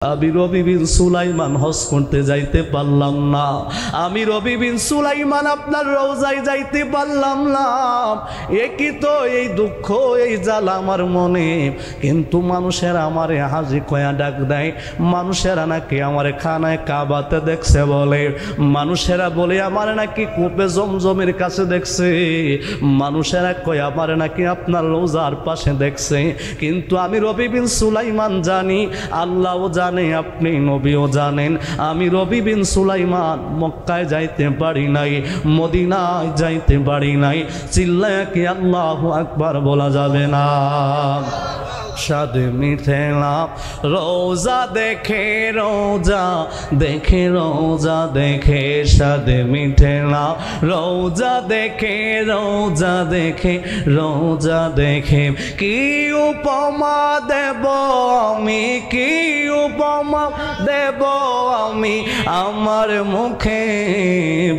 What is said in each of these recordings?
আমি রবি বিন সুলাইমান হজ করতে যাইতে পারলাম না। আমি রবি বিন সুলাইমান আপনার রওজায় যাইতে পারলাম না। একই তো এই দুঃখ এই জ্বালা আমার মনে। কিন্তু মানুষেরা আমারে হাজি কয়া ডাক দেয়। মানুষেরা নাকি আমারে খানায় কাবাতে দেখছে বলে, মানুষেরা বলে আমার নাকি কূপে জমজমের কাছে দেখছে, মানুষেরা কয় আমার নাকি আপনার রওজার পাশে দেখছে। কিন্তু আমি রবি বিন সুলাইমান জানি, আল্লাহও জানে, আপনি নবীও জানেন, আমি রবি বিন সুলাইমান মক্কায় যাইতে পারি নাই, মদিনায় যাইতে পারি নাই। চিল্লায়া কি আল্লাহু আকবার বলা যাবে না? সাদ মিঠে না রোজা দেখে, রোজা দেখে, রোজা দেখে, সাদ মিঠে না রোজা দেখে, রোজা দেখে, রোজা দেখে। কি উপমা দেব আমি, কি উপমা দেব আমি আমার মুখে,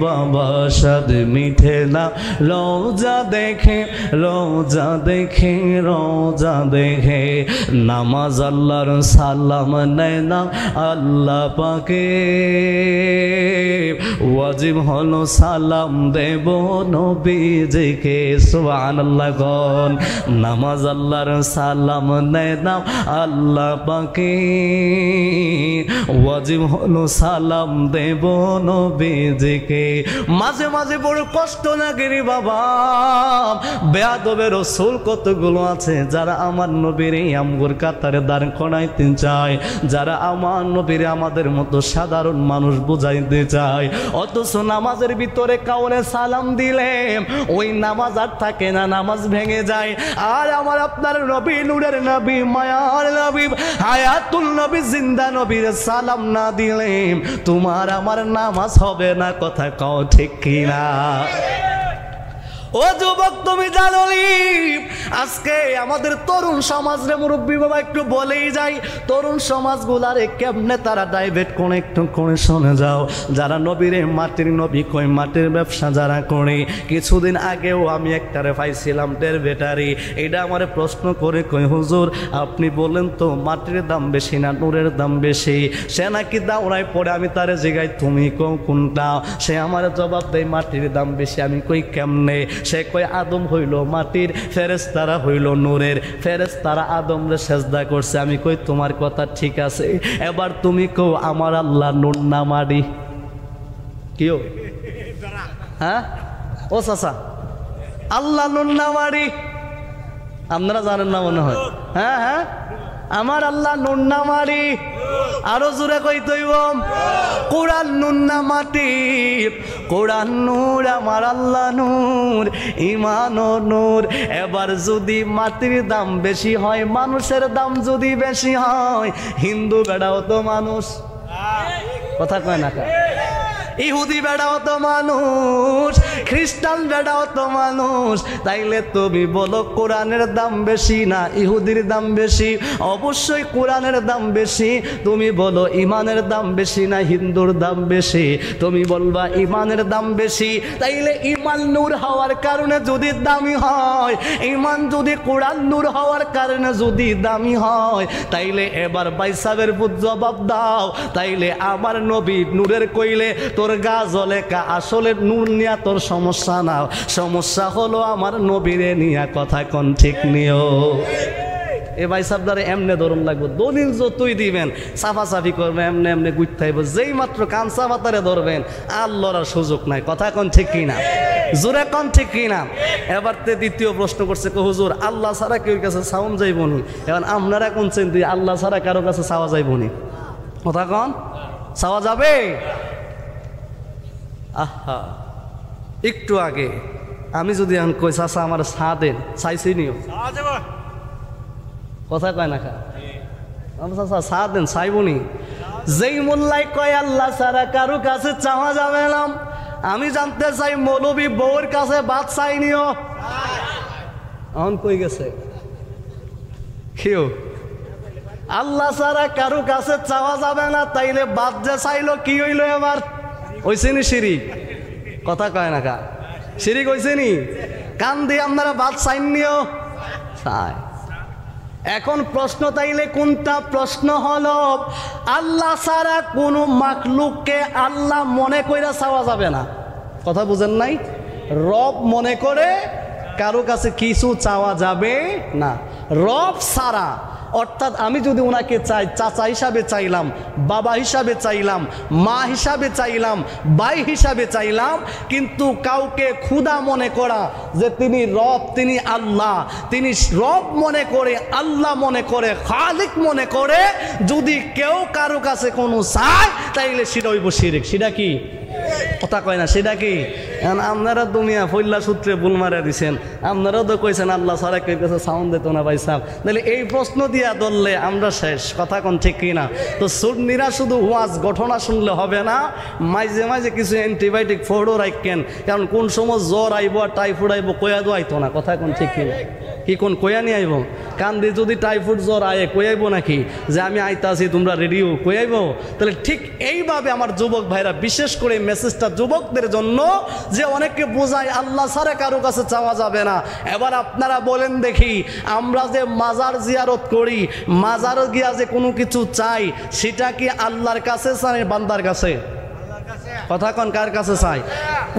বাবা সাদ মিঠে না রোজা দেখে, রোজা দেখে, রোজা দেখে। নামাজ আল্লাহর সালাম নেয় না আল্লাহ পাকে, ওয়াজিব হলো সালাম দেব নবীজিকে। সুবহানাল্লাহ গন। নামাজ আল্লাহর সালাম নেয় না আল্লাহ পাকে, ওয়াজিব হলো সালাম দেব নবীজিকে। মাঝে মাঝে বড় কষ্ট লাগে রে বাবা, বেয়াদবের রাসূল কতগুলো আছে যারা আমার নবীর আমগুর কাতারে দাঁড় করাইতে চায়, যারা আমার নবীর আমাদের মতো সাধারণ মানুষ বুঝাইতে চায়, অথচ নামাজের ভিতরে কাউরে সালাম দিলে ওই নামাজ আর থাকে না, নামাজ ভেঙে যায়। আর আমার আপনার নবী, নূরের নবী, মায়ার নবী, হায়াতুল নবী, জিন্দা নবীর সালাম না দিলে তোমার আমার নামাজ হবে না। কথা কও ঠিক কিনা? ও যুবক তুমি জানো আজকে আমাদের তরুণ সমাজ রে মুরব্বী বাবা একটু বলেই যাই, তরুণ সমাজগুলারে কেমনে তারা ডাইভেট করে একটু করে শুনে যাও। যারা নবীরে মাটির নবী কই মাটির ব্যবসা যারা করে, কিছুদিন আগেও আমি একটারে পাইছিলাম টের বেটারি, এটা আমারে প্রশ্ন করে কই হুজুর আপনি বলেন তো মাটির দাম বেশি না নূরের দাম বেশি? সে নাকি দাওড়ায় পড়ে, আমি তারে জিগাই তুমি কও কোনটা? সে আমার জবাব দেয় মাটির দাম বেশি। আমি কই কেমনে? সে কয় আদম হইল মাটির, ফেরেশতারা হইল নূরের, ফেরেশতারা আদম রে সেজদা করছে। আমি কই তোমার কথা ঠিক আছে, এবার তুমি কও আমার আল্লাহ নূর না মাটি? কিও হ্যাঁ ও চাচা, আল্লাহ নূর না মাটি? আপনারা জানেন না মনে হয়? হ্যাঁ হ্যাঁ, আমার আল্লাহ নূর না মাটি। আরো জোরে কইতইব কোরআন নূর না মাটি, কোরআন নূর, আমার আল্লাহ নূর, ঈমান ও নূর। এবার যদি মাটির দাম বেশি হয়, মানুষের দাম যদি বেশি হয়, হিন্দু বেড়াও তো মানুষ, কথা কয় না কা? ইহুদি বেড়াও তো মানুষ, খ্রিস্টান বেড়াও তো মানুষ। তাইলে তুমি বলো কোরআনের দাম বেশি না ইহুদির দাম বেশি? অবশ্যই কোরআনের দাম বেশি। তুমি বলো ইমানের দাম বেশি না হিন্দুর দাম বেশি? তুমি বলবা ইমানের দাম বেশি। তাইলে ইমান নূর হওয়ার কারণে যদি দামি হয়, ইমান যদি কোরআন নূর হওয়ার কারণে যদি দামি হয়, তাইলে এবার ভাই সাহেবের জবাব দাও, তাইলে আমার নবী নূরের কইলে তোর গা জ্বলে কা? আসলে নূর নিয়া তোর সমস্যা না, সমস্যা হলো আমার নবীরে নিয়া। কথা কোন ঠিক নিও? এ ভাই সাবদারে এমনে ধরুন লাগবো, দলিল যতই দিবেন সাফাসাফি করবে, এমনি এমনি গুইথাইব, যেই মাত্র কানসা মাতারে ধরবেন আর লড়ার সুযোগ নাই। কথা কোন ঠিক কিনা? জোরে কোন ঠিক কিনা? এবার তে দ্বিতীয় প্রশ্ন করছে, হুজুর আল্লাহ ছাড়া কেউ কাছে চাওন যাইবনি? এখন আপনারা কোন চিন্তা আল্লাহ ছাড়া কারো কাছে চাওয়া যাইবনি? কথা কোন চাওয়া যাবে? আহা, একটু আগে আমি যদি এখন কই চাচা আমার চা দেন, চাইছি নিও, কথা কয় না খা? চাচা চা দেন, চাইবনি? যেই মোল্লাই কয় আল্লাহ ছাড়া কারো কাছে চাওয়া যাবে না, আমি জানতে চাই মৌলবী বউর কাছে ভাত চাই নিও? এখন কই গেছে কেউ? আল্লাহ ছাড়া কারো কাছে চাওয়া যাবে না, তাইলে বাদ যে চাইলো কি হইলো? এবার হইছে নি শিরিক? কথা কয় না কা? শিরিক হইছে নি? কান দিয়ে আপনারা বাদ চাইন নিও? চাই এখন প্রশ্ন তাইলে কোনটা? প্রশ্ন হলো আল্লাহ ছাড়া কোনো মাখলুককে আল্লাহ মনে কইরা চাওয়া যাবে না। কথা বুঝেন নাই? রব মনে করে কারো কাছে কিছু চাওয়া যাবে না। রব ছাড়া, অর্থাৎ আমি যদি ওনাকে চাই, চাচা হিসাবে চাইলাম, বাবা হিসাবে চাইলাম, মা হিসাবে চাইলাম, ভাই হিসাবে চাইলাম, কিন্তু কাউকে খুদা মনে করা যে তিনি রব, তিনি আল্লাহ, তিনি রব মনে করে, আল্লাহ মনে করে, খালিক মনে করে যদি কেউ কারো কাছে কোনো চায় তাইলে সেটা হইব শিরক। সেটা কি? কথা কয় না, সেটা কি? আপনারা দুনিয়া ফইল্লা সূত্রে ভুল মারা দিছেন। আপনারাও তো কইছেন আল্লাহ ছাড়া কেউ কাছে সাউন্ড দিত না ভাই সাহেব। তাহলে এই প্রশ্ন দিয়া ধরলে আমরা শেষ। কথা কোন ঠিক কিনা? তো সুন্নিরা শুধু ওয়াজ ঘটনা শুনলে হবে না, মাঝে মাঝে কিছু অ্যান্টিবায়োটিক ফোড়ও রাখেন, কারণ কোন সময় জ্বর আইব আর টাইফয়েড আইব কয়া দো আইতো না। কথা কোন ঠিক কিনা? কি কোন কয়া নিয়ে আইব? কান্দি যদি টাইফয়েড জ্বর আয়ে কয়াইব নাকি যে আমি আইতাছি তোমরা রেডিও কয়াইব? তাহলে ঠিক এইভাবে আমার যুবক ভাইরা, বিশেষ করে মেসেজটা যুবকদের জন্য, যে অনেককে বোঝায় আল্লাহ ছাড়া কারো কাছে চাওয়া যাবে না। এবার আপনারা বলেন দেখি, আমরা যে মাজার জিয়ারত করি, মাজারে গিয়া যে কোনো কিছু চাই, সেটা কি আল্লাহর কাছে চাই বান্দার কাছে? কথা কোন কার কাছে চাই?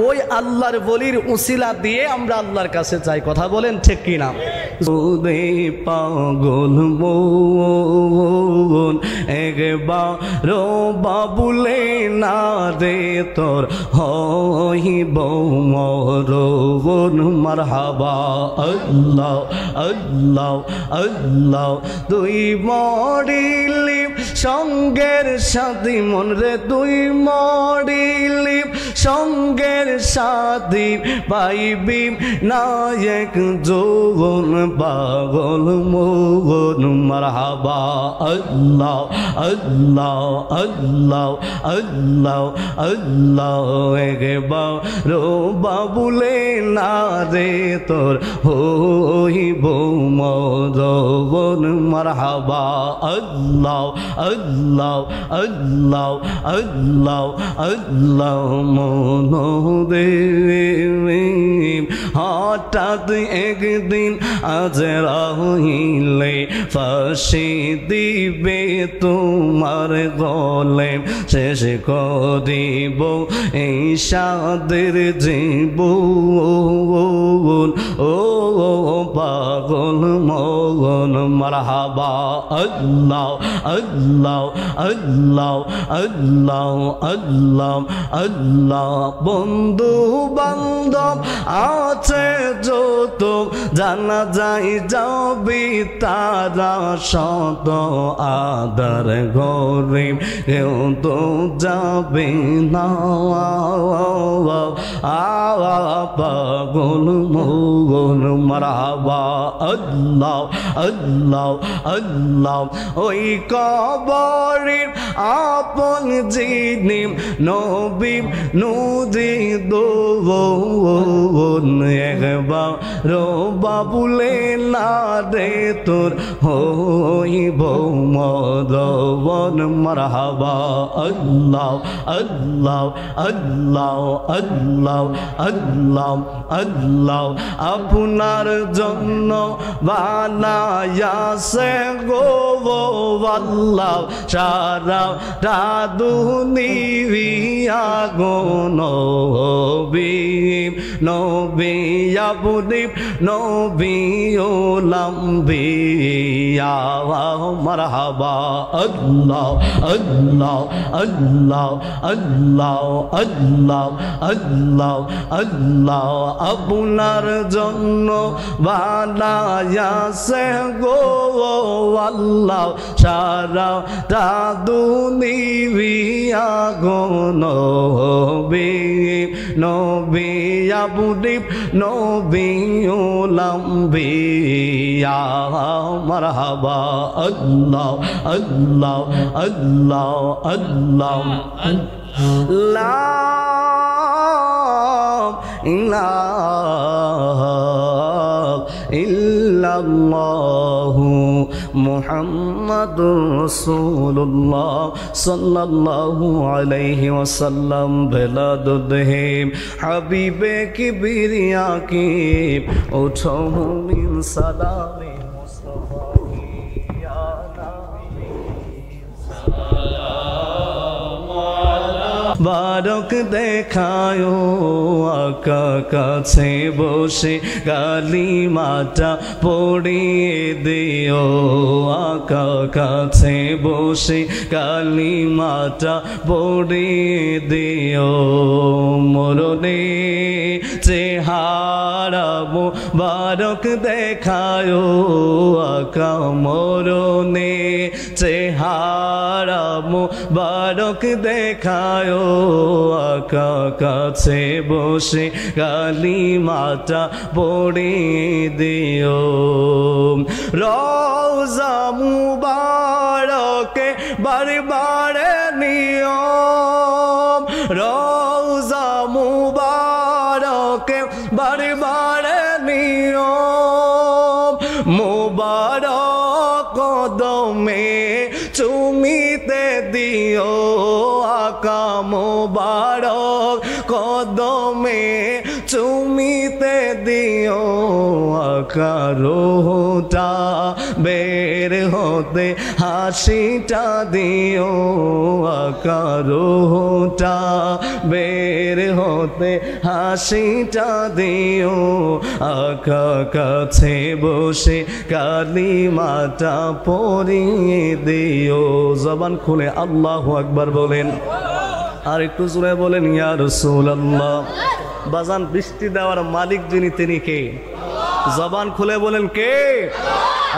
ওই আল্লাহর বলির উসিলা দিয়ে আমরা আল্লাহর কাছে চাই। কথা বলেন ঠিক কিনা? সুদে পাগল মন একবার বাবুলে না রে তোর হইব মরণ। মারহাবা আল্লাহ আল্লাহ আল্লাহ। তুই মরিলি সঙ্গের সাথী মন রে, তুই মরিলি সঙ্গের সাথী পাইবি নায়ক যৌবন পাগল মোহন। মারহাবা আল্লাহ আল্লাহ আল্লাহ আল্লাহ আল্লাহ। একবার বাবুলে না রে তোর হইব মরণ। মারহাবা আল্লাহ আল্লাহ আল্লাহ আল্লাহ আল্লাহ। মনোদে হঠাৎ একদিন আজ রাহিলে ফাঁসি দিবে তোমার গলে, শেষ করিব এই সাদের জীবন। ও পাগল মগন। মারহাবা আল্লাহ আল্লাহ আল্লাহ আল্লাহ আল্লাহ আল্লাহ। বন্ধু বান্ধব আছে যত, জানা যাই যাবি তারা শত, আদার গরিব কেউ তো যাবে না। পাগল মোগন। মারহাবা আল্লাহ আল্লাহ আল্লাহ। ওই কবরের আপন যিনি নবী নদী দোন, একবার বাবুলে না রে তোর হইব মরণ। মারহাবা আল্লাহ আল্লাহ আল্লাহ আল্লাহ আল্লাহ আল্লাহ। আপনার জন্য বানায়াছে গো আল্লাহ সারা দুনিয়া গো নবী নবী আবুদীপ নবী ওলাম্বিয়া। মারহাবা আল্লাহ আল্লাহ আল্লাহ আল্লাহ আল্লাহ আল্লাহ আল্লাহ। আপনার জন্য বানায়াছে গো আল্লাহ সারা দুনিয়া গো নবী নবী আবুদীপ নবী ওলাম্বিয়া। মারহাবা আল্লাহ আল্লাহ আল্লাহ আল্লাহ। লা ইলাহা ইল্লাল্লাহু মুহাম্মাদুর রাসূলুল্লাহ সাল্লাল্লাহু আলাইহি ওয়াসাল্লাম। বেলাদুদ্দিন হাবিবে কিবরিয়া কি উঠো মিন সালামে মুস্তাফা। বারক দেখায় আকা কাছে বসে কালিমাটা পড়িয়ে দিও আকা কাছে বসে কালিমাটা পড়িয়ে দিও মরণে চেহারা মুবারক দেখায় আকা মরণে চেহারা মুবারক দেখায় আকা কাছে বসে কালিমাটা পড়িয়ে দিও রওজা মুবারকে বারে বারে নিয়ম রওজা মুবারকে বারে বারে নিয়ম মুবারক কদমে চুমিতে দিও আকা মুবারক কদমে চুমিতে দিও আকা রোহটা বের হতে হাসিটা দিও আকা রোহটা বের হতে হাসিটা দিও আকা কাছে বসে কালিমাটা পড়িয়ে দিও জবান খুলে আল্লাহু আকবার বলেন আর একটু জোরে বলেন ইয়া রাসূলুল্লাহ বাজান বৃষ্টি দেওয়ার মালিক যিনি তিনি কে জবান খুলে বলেন কে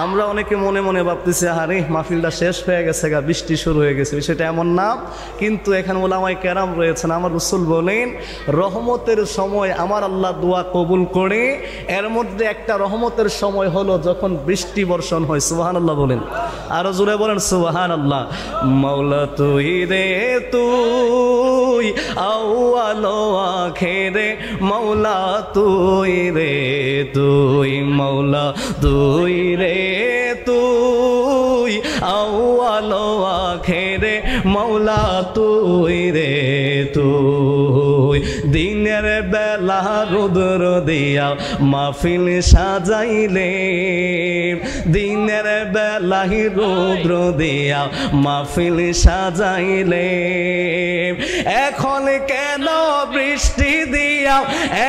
আমরা অনেকে মনে মনে ভাবতেছি আরে মাহফিলটা শেষ হয়ে গেছে গা বৃষ্টি শুরু হয়ে গেছে সেটা এমন না কিন্তু এখানে ওলামায়ে কেরাম রয়েছেন আমার রাসূল বলেন রহমতের সময় আমার আল্লাহ দোয়া কবুল করে এর মধ্যে একটা রহমতের সময় হলো যখন বৃষ্টি বর্ষণ হয় সুবহানাল্লাহ বলেন আরো জোরে বলেন সুবহানাল্লাহ মাওলা তুই রে তুই আউয়াল আখিরে মাওলা তুই রে তুই মাওলা তুই রে তুই আউয়াল আখিরে মাওলা তুই রে তুই দিনের বেলা রুদ্র দিয়া মাহফিল সাজাইলে দিনের বেলাহি রুদ্র দিয়া মাহফিল সাজাইলে এখন কেন বৃষ্টি দিয়া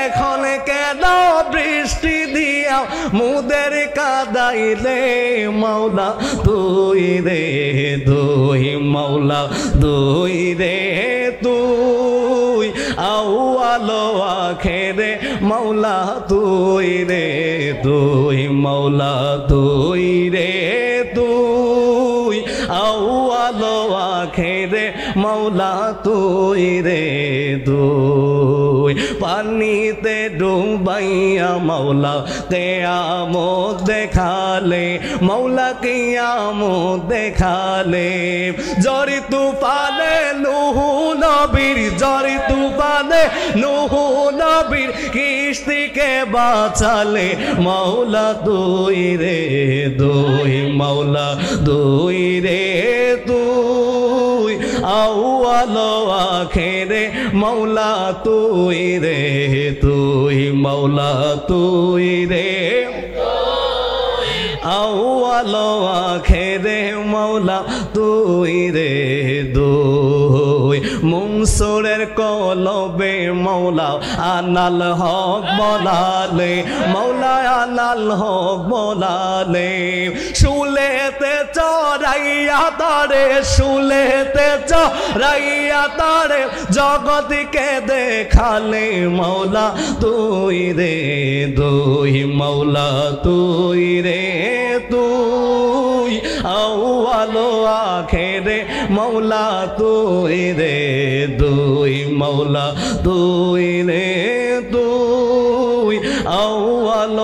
এখন কেন বৃষ্টি দিয়া মুদের কাদাইলে মাওলা তুই রে তুই মাওলা তুই রে তুই আউয়াল আখিরে মাওলা তুই রে তুই মাওলা তুই রে তুই আউয়াল আখিরে মাওলা তুই রে তুই পানিতে ডুবাইয়া মাওলা কিয়ামত দেখালে মাওলা কিয়ামত দেখালে জরি তুফানে নূহ নবীর জরি তুফানে নূহ নবীর কিস্তিকে বাঁচালে মাওলা তুই রে তুই মাওলা তুই রে তুই আউয়াল আখিরে মাওলা তুই রে তুই মাওলা তুই রে আউয়াল আখিরে মাওলা তুই রে দুই মুনসুরের কলবে মাওলা আনাল হক বলালে মাওলা আনাল হক বলালে শুলেতে চড়াইয়া তারে শুলেতে চড়াইয়া তারে জগৎকে দেখালে মাওলা তুই রে দুই মাওলা তুই রে তুই আউয়াল আখিরে মাওলা তুই রে দুই মাওলা তুই রে তুই আউয়াল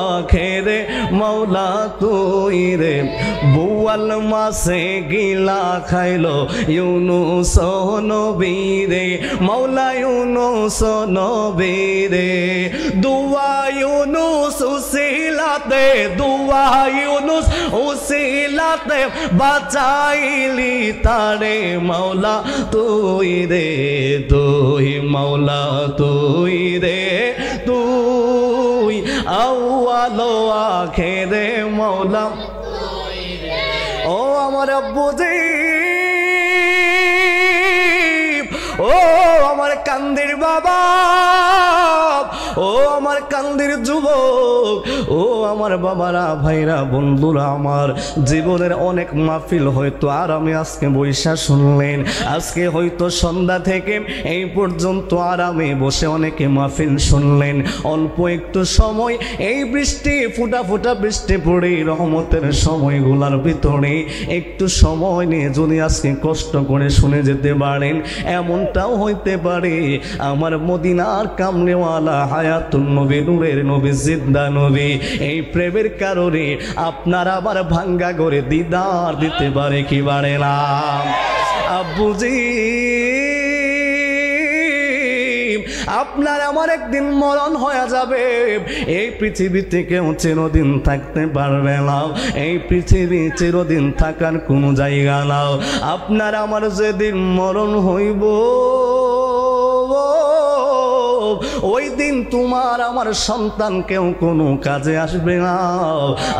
আখিরে মাওলা তুই রে বুয়াল মাসে গিলা খাইলো ইউনুস নবী রে মাওলা ইউনুস নবী রে দুয়া ইউনুস উসিলাতে দুয়া ইউনুস উসিলাতে বাঁচাইলি তারে মাওলা তুই রে তুই মাওলা তুই রে তুই আউয়াল আখিরে মাওলা ও আমার আব্বুজি ও কান্দির বাবা, ও আমার কান্দির যুবক, ও আমার বাবারা, ভাইরা, বন্ধুরা, আমার জীবনের অনেক মাহফিল হয়তো আর আমি আজকে বৈশা শুনলেন, আজকে হয়তো সন্ধ্যা থেকে এই পর্যন্ত আরামে বসে অনেকে মাহফিল শুনলেন। অল্প একটু সময় এই বৃষ্টি, ফুটা ফুটা বৃষ্টি পড়ে রহমতের সময়গুলার ভিতরে একটু সময় নিয়ে যদি আজকে কষ্ট করে শুনে যেতে পারেন, এমনটাও হইতে পারে আমার মদিনার কামনেওয়ালা হায়াতুন নবী, নূরের নবী, জিন্দা নবী, এই প্রেমের কারণে আপনার আবার ভাঙ্গা করে দিদার দিতে পারে কি পারে না? আব্বুজি, আপনার আমার একদিন মরণ হয়ে যাবে, এই পৃথিবীতে কেউ চিরদিন থাকতে পারবে না, এই পৃথিবী চিরদিন থাকার কোনো জায়গা না। আপনার আমার যেদিন মরণ হইব, ওই দিন তোমার আমার সন্তান কেউ কোনো কাজে আসবে না,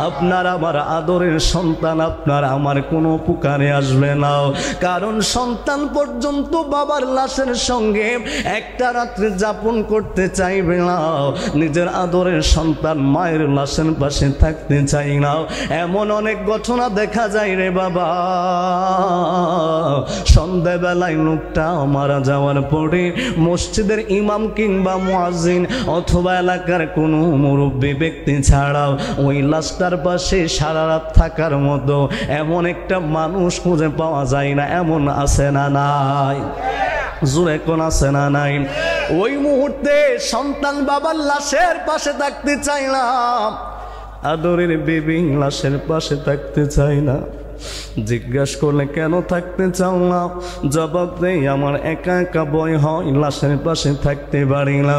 আপনার আমার আদরের সন্তান আপনার আমার কোনো উপকারে আসবে না, কারণ সন্তান পর্যন্ত বাবার লাশের সঙ্গে একটা রাত্রি যাপন করতে চাইবে না, নিজের আদরের সন্তান মায়ের লাশের পাশে থাকতে চাই না। এমন অনেক ঘটনা দেখা যায় রে বাবা। সন্ধ্যাবেলায় লোকটা মারা যাওয়ার পরে মসজিদের ইমাম কিংবা মুয়াজ্জিন অথবা এলাকার কোনো মুরব্বী ব্যক্তি ছাড়াও ওই লাশটার পাশে সারা রাত থাকার মতো এমন একটা মানুষ খুঁজে পাওয়া যায় না। এমন আছে না নাই? জোরে কোন আছে না নাই? ওই মুহূর্তে সন্তান বাবার লাশের পাশে থাকতে চাইলাম, আদরের বেবি লাশের পাশে থাকতে চাই না। জিজ্ঞাসা করলে কেন থাকতে চাও না, জবাব দেই আমার একা একা ভয় হয়, লাশের পাশে থাকতে পারি না।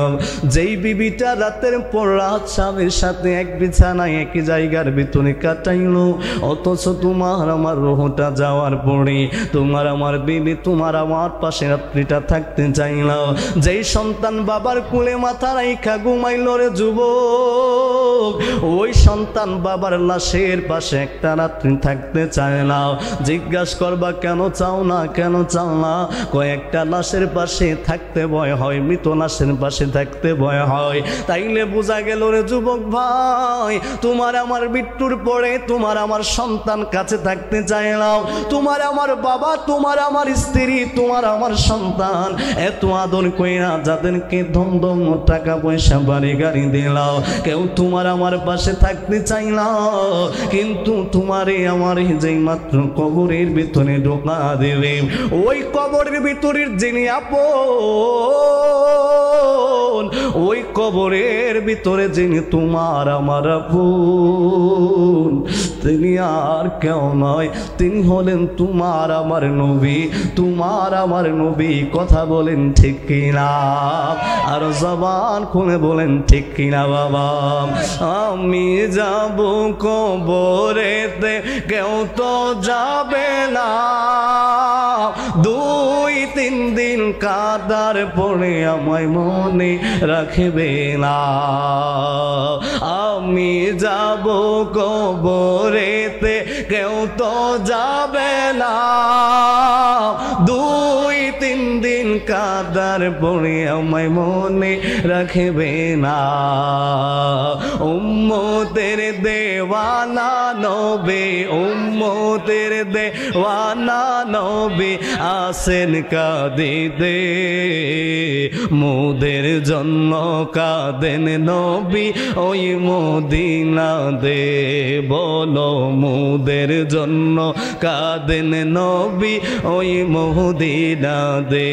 যেই বিবিটা রাতের পর রাত স্বামীর সাথে এক বিছানায় একই জায়গার ভিতরে কাটাইলো, অথচ তোমার আমার রোহটা যাওয়ার পরে তোমার আমার বিবি তোমার আমার পাশে রাত্রিটা থাকতে চাইলো। যেই সন্তান বাবার কোলে মাথা রাইখা ঘুমাইল রে যুবক, ওই সন্তান বাবার লাশের পাশে একটা রাত্রি থাকতে চায় না। জিজ্ঞাসা করবা কেন চাও না, কেন চাও না? কয়েকটা লাশের পাশে থাকতে ভয় হয়, মৃত লাশের পাশে থাকতে ভয় হয়। তাইলে বোঝা গেল রে যুবক ভাই, তোমার আমার মৃত্যুর পরে তোমার আমার সন্তান কাছে থাকতে চাইলাম, তোমার আমার বাবা, তোমার আমার স্ত্রী, তোমার আমার সন্তান এত আদর কইরা যাদেরকে ধম ধম টাকা পয়সা বাড়ি গাড়ি দিলাম, কেউ তোমার আমার পাশে থাকতে চাইলাম, কিন্তু তোমারে আমার যেই মাত্র কবরের ভিতরে ঢোকা দেবে, ওই কবরের ভিতরের যিনি আপন, ওই কবরের ভিতরে যিনি তোমার আমার আপন, তিনি আর কেউ নয়, তিনি হলেন তোমার আমার নবী, তোমার আমার নবী। কথা বলেন ঠিক কিনা? আর জবান খুলে বলেন ঠিক কিনা বাবা? আমি যাব কবরেতে, কেউ তো যাবে না, 2-3 দিন কাদার পরে আমায় মনে রাখবে না। আমি যাব কবরেতে, কেউ তো যাবে না, 2-3 দিন কাদার পরে আমায় মনে রাখবে না। উম্মতের দেওয়ানা নবী, উম্মতের দেওয়ানা নবী আসেন কাঁদিতে, মোদের জন্য কাঁদেন নবী ওই মদিনা দে। বলো মোদের জন্য কাঁদেন নবী ওই মদিনা দে।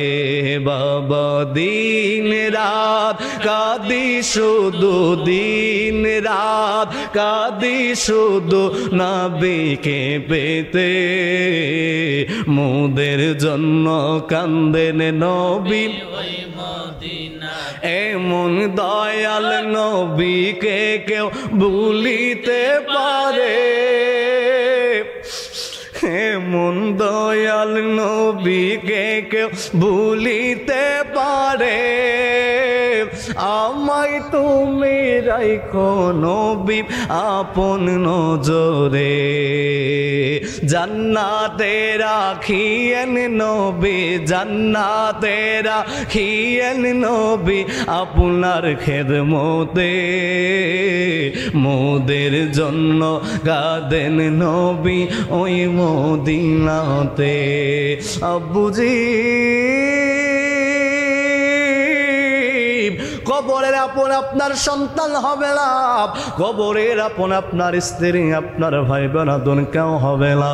বাবা দিন রাত কাঁদি শুধু, দিন রাত কাঁদি শুধু নবীকে পেতে, মোদের জন্য কান্দেন নবী ওই মদিনা। এমন দয়াল নবীকে কেউ ভুলিতে পারে, এমন দয়াল নবীকে কেউ ভুলিতে পারে। আমায় তুমি রাখো নবী আপন নজরে, জান্নাতে রাখিয়েন নবী, জান্নাতে রাখিয়েন নবী আপনার খেদমতে, মোদের জন্য কাঁদেন নবী ওই মদিনাতে। আব্বুজি কবরের আপন আপনার সন্তান হবে না, কবরের আপন আপনার স্ত্রী আপনার ভাই বোনাদন কেউ হবে না।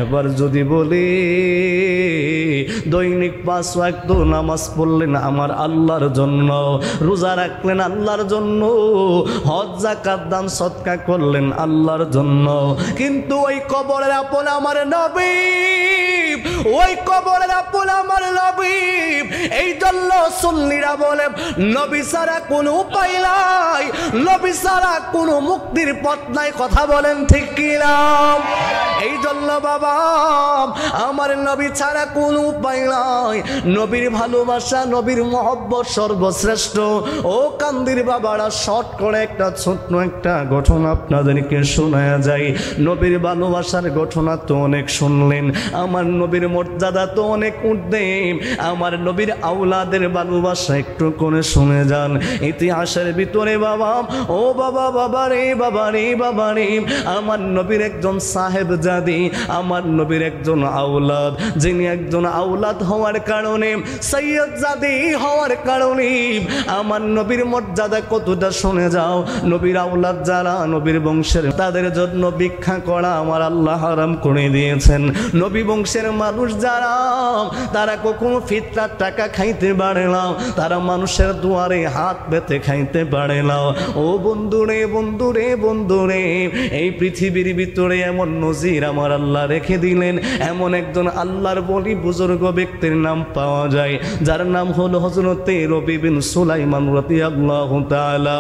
এবার যদি বলি দৈনিক 5 ওয়াক্ত নামাজ পড়লেন আমার আল্লাহর জন্য, রোজা রাখলেন আল্লাহর জন্য, হজ যাকাত দান সদকা করলেন আল্লাহর জন্য, কিন্তু ওই কবরের আপন আমার নবী, ওই কবরের আপন আমার নবী। এই জন্য সুন্নিরা বলে নবী ছাড়া কোনো উপায় নাই, নবী ছাড়া কোনো মুক্তির পথ নাই। কথা বলেন ঠিক কিনা? এই জন্য বাবা আমার নবী ছাড়া কোনো উপায় নাই। নবীর ভালোবাসা, নবীর মহব্বত সর্বশ্রেষ্ঠ। ও কান্দির বাবারা, শর্ট করে একটা ছোট্ট একটা ঘটনা আপনাদেরকে শোনায়া যায়। নবীর ভালোবাসার ঘটনা তো অনেক শুনলেন, আমার নবীর মর্যাদা তো অনেক ঊর্ধ্বে। আমার নবীর আওলাদের ভালোবাসা একটু করে শুনে যান ইতিহাসের ভিতরে বাবা। ও বাবা, বাবা রে, বাবা রে, বাবা রে, আমার নবীর একজন সাহেব জাদি, আমার নবীর একজন আওলাদ, যিনি একজন আওলাদ হওয়ার কারণে, সৈয়দ জাদি হওয়ার কারণে আমার নবীর মর্যাদা কতটা শুনে যাও। নবীর আওলাদ যারা, নবীর বংশের, তাদের জন্য ভিক্ষা করা আমার আল্লাহ হারাম করে দিয়েছেন। নবী বংশের মানুষ যারা, তারা কখনো ফিতরার টাকা খাইতে পারে না, তারা মানুষের দুয়ারে হাত পেতে খাইতে পারে না। ও বন্ধুরে, বন্ধুরে, বন্ধুরে, এই পৃথিবীর ভিতরে এমন নজির আমার আল্লাহ রেখে দিলেন। এমন একজন আল্লাহর বলি বুজুর্গ ব্যক্তির নাম পাওয়া যায়, যার নাম হলো হযরতে রবি বিন সুলাইমান রাদিয়াল্লাহু তাআলা।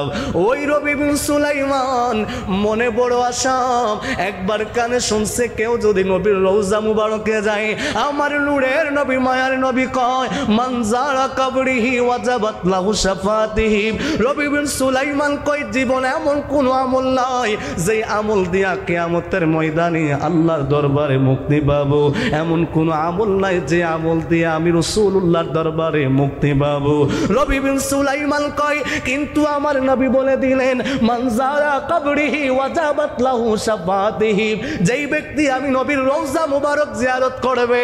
ওই রবি বিন সুলাইমান মনে বড় আশা, একবার কানে শুনছে কেউ যদি নবীর রওজা মুবারকে যায়, আমার নূরের নবী, মায়ার নবী কয় মান যারা কবরিহি ওয়াজাবাত লাহু শাফাতিহি। রবি বিন সুলাইমান কয় জীবন এমন কোন আমল নাই যে আমল দিয়া কিয়ামতের ময়দানে আল্লাহর দরবারে মুক্তি পাবো। এমন কোন আমল নাই যে আমল দিয়ে আমি রাসূলুল্লাহর দরবারে মুক্তি পাবো। রবি বিন সুলাইমান কয় কিন্তু আমার নবী বলে দিলেন মান যারা কবরিহি ওয়াজাবাত লাহু শাফাতিহি, যেই ব্যক্তি আমি নবীর রওজা মুবারক জিয়ারত করবে।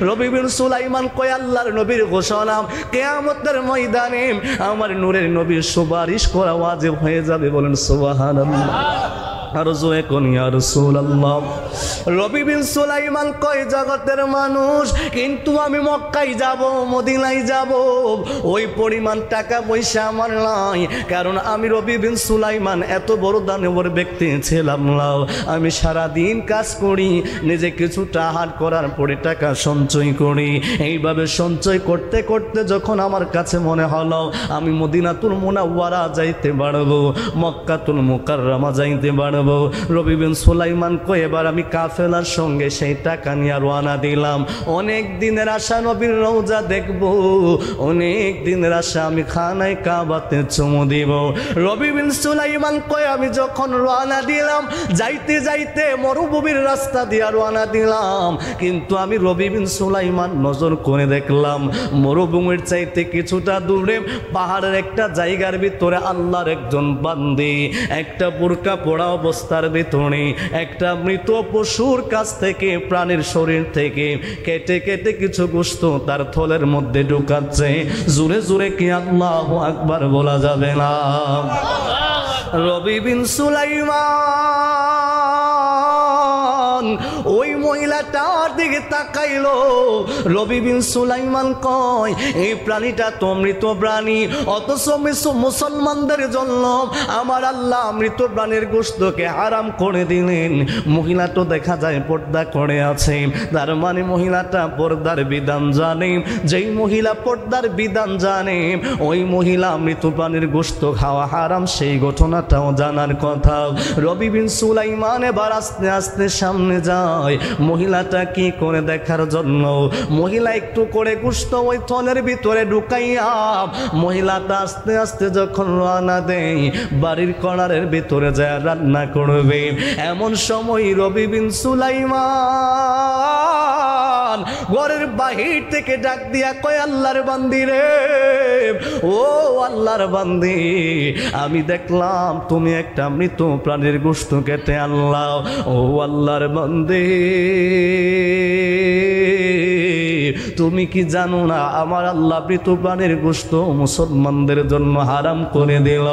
রবি বিন সুলাইমান কয় আল্লাহর নবীর ঘোষণা কিয়ামতের ময়দানে আমার নূরের নবীর সুপারিশ করা ওয়াজিব হয়ে যাবে। বলেন সুবহানাল্লাহ। আর জোরে কোন ইয়া রাসূলুল্লাহ। রবি বিন সুলাইমান কয় জগতের মানুষ, কিন্তু আমি মক্কায় যাব, মদিনায় যাব, ওই পরিমাণ টাকা পয়সা আমার নাই, কারণ আমি রবি বিন সুলাইমান এত বড় দানবর ব্যক্তি ছিলাম না। আমি সারাদিন কাজ করি, নিজে কিছুটা হাট করার পরে টাকা সঞ্চয় করি। এইভাবে সঞ্চয় করতে করতে যখন আমার কাছে মনে হলো আমি মদিনাতুল মুনাওয়ারা যাইতে পারবো, মক্কাতুল মুকাররমা যাইতে পারবো, রবি বিন সুলাইমান কয় এবার আমি কাফেলার সঙ্গে সেই টাকা নিয়ে রওনা দিলাম। অনেক দিনের আশা নবীর রওজা দেখবো, অনেক দিনের আশা আমি খানায় কাবাতে চুমু দিব। রবি বিন সুলাইমান কয় আমি যখন রওনা দিলাম, যাইতে যাইতে মরুভূমির রাস্তা দিয়ে রওনা দিলাম, কিন্তু আমি রবি বিন সুলাইমান নজর করে দেখলাম মরুভূমির চাইতে কিছুটা দূরে পাহাড়ের একটা জায়গার ভিতরে আল্লাহর একজন বান্দি একটা বুরকা পড়া অবস্থার ভিতরে একটা মৃত পশুর কাছ থেকে, প্রাণীর শরীর থেকে কেটে কেটে কিছু গোশত তার থলের মধ্যে ঢুকাচ্ছে। জোরে জোরে কি আল্লাহু আকবার বলা যাবে না? রবি বিন সুলাইমান ওই মহিলাটার দিকে তাকাইলো। রবি বিন সুলাইমান কয় এই প্রাণীটা তো মৃত প্রাণী, অথচ মুসলমানদের জন্য আমার আল্লাহ মৃত প্রাণীর গোশতকে হারাম করে দিলেন। মহিলা তো দেখা যায় পর্দা করে আছে, তার মানে মহিলাটা পর্দার বিধান জানে। যেই মহিলা পর্দার বিধান জানে ওই মহিলা মৃত প্রাণীর গোশত খাওয়া হারাম, সেই ঘটনাটাও জানার কথা। রবি বিন সুলাইমান এবার আস্তে আস্তে সামনে যায়, মহিলাটা কি করে দেখার জন্য মহিলা একটু করে গোশত ওই থলের ভিতরে ঢুকাইয়া মহিলাটা আস্তে আস্তে যখন রওনা দেয় বাড়ির কর্নারের ভিতরে যায় রান্না করবে, এমন সময় রবি বিন সুলাইমান ঘরের বাহির থেকে ডাক দিয়া কয়, আল্লাহর বান্দি রে, ও আল্লাহর বান্দি, আমি দেখলাম তুমি একটা মৃত প্রাণীর গোশত কেটে আনলাও। ও আল্লাহর বান্দি, তুমি কি জানো না আমার আল্লাহ মৃত প্রাণীর গোশত মুসলমানদের জন্য হারাম করে দিল।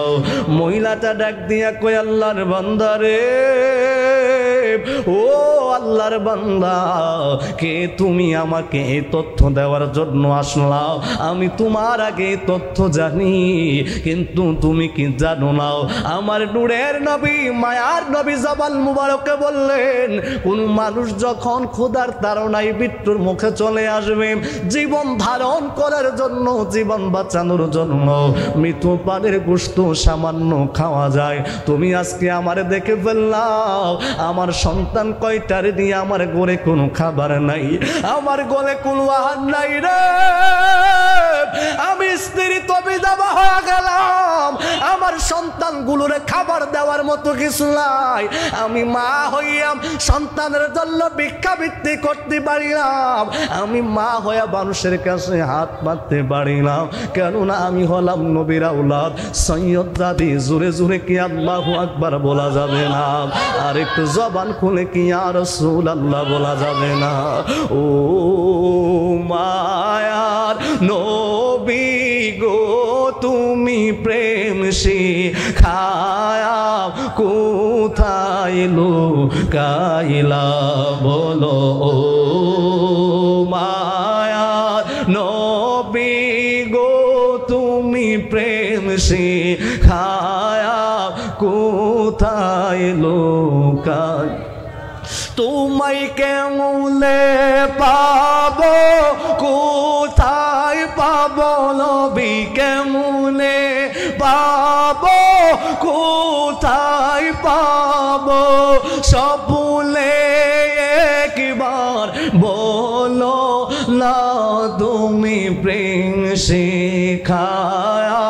মহিলাটা ডাক দিয়া কয়, আল্লাহর বান্দা রে, ও আল্লাহর বান্দা, কে তুমি আমাকে এই তথ্য দেওয়ার জন্য আসলাও? আমি তোমার আগে তথ্য জানি, কিন্তু তুমি কি জানো না আমার নূরের নবী মায়ার নবী জবান মুবারকে বললেন, কোন মানুষ যখন ক্ষুধার তাড়নায় মৃত্যুর মুখে চলে আসবে, জীবন ধারণ করার জন্য, জীবন বাঁচানোর জন্য মৃত প্রাণীর গোশত সামান্য খাওয়া যায়। তুমি আজকে আমারে দেখে ফেললাও, আমার সন্তান কয়টার নিয়ে আমার ঘরে কোনো খাবার নাই, আমার ঘরে কোনো আহার নাই রে, আমি স্ত্রী তো বিধবা হয়ে গেলাম, আমার সন্তানগুলোরে খাবার দেওয়ার মতো কিছু নাই, আমি মা হইয়াম সন্তানের জন্য ভিক্ষাবৃত্তি করতে পারিলাম, আমি মা হইয়া মানুষের কাছে হাত পাততে পারিলাম, কেননা আমি হলাম নবীর আওলাদ। সৈয়দ দাদি জোরে জোরে কি আল্লাহু আকবার বলা যাবে না? আর একটু জবান খুলে কি ইয়া রাসূলুল্লাহ বলা যাবে না? ও মায়ার নবী গো, তুমি প্রেম শিখায়া কোথায় লুকাইলা বলো? ও মায়ার নবী গো, তুমি প্রেম শিখায়া কোথায় লুকাই, তোমায় কেমনে পাবো, কোথায় পাবো নবী, কেমনে পাবো, কোথায় পাবো, সব ভুলে একবার বলো না, তুমি প্রেম শিখায়া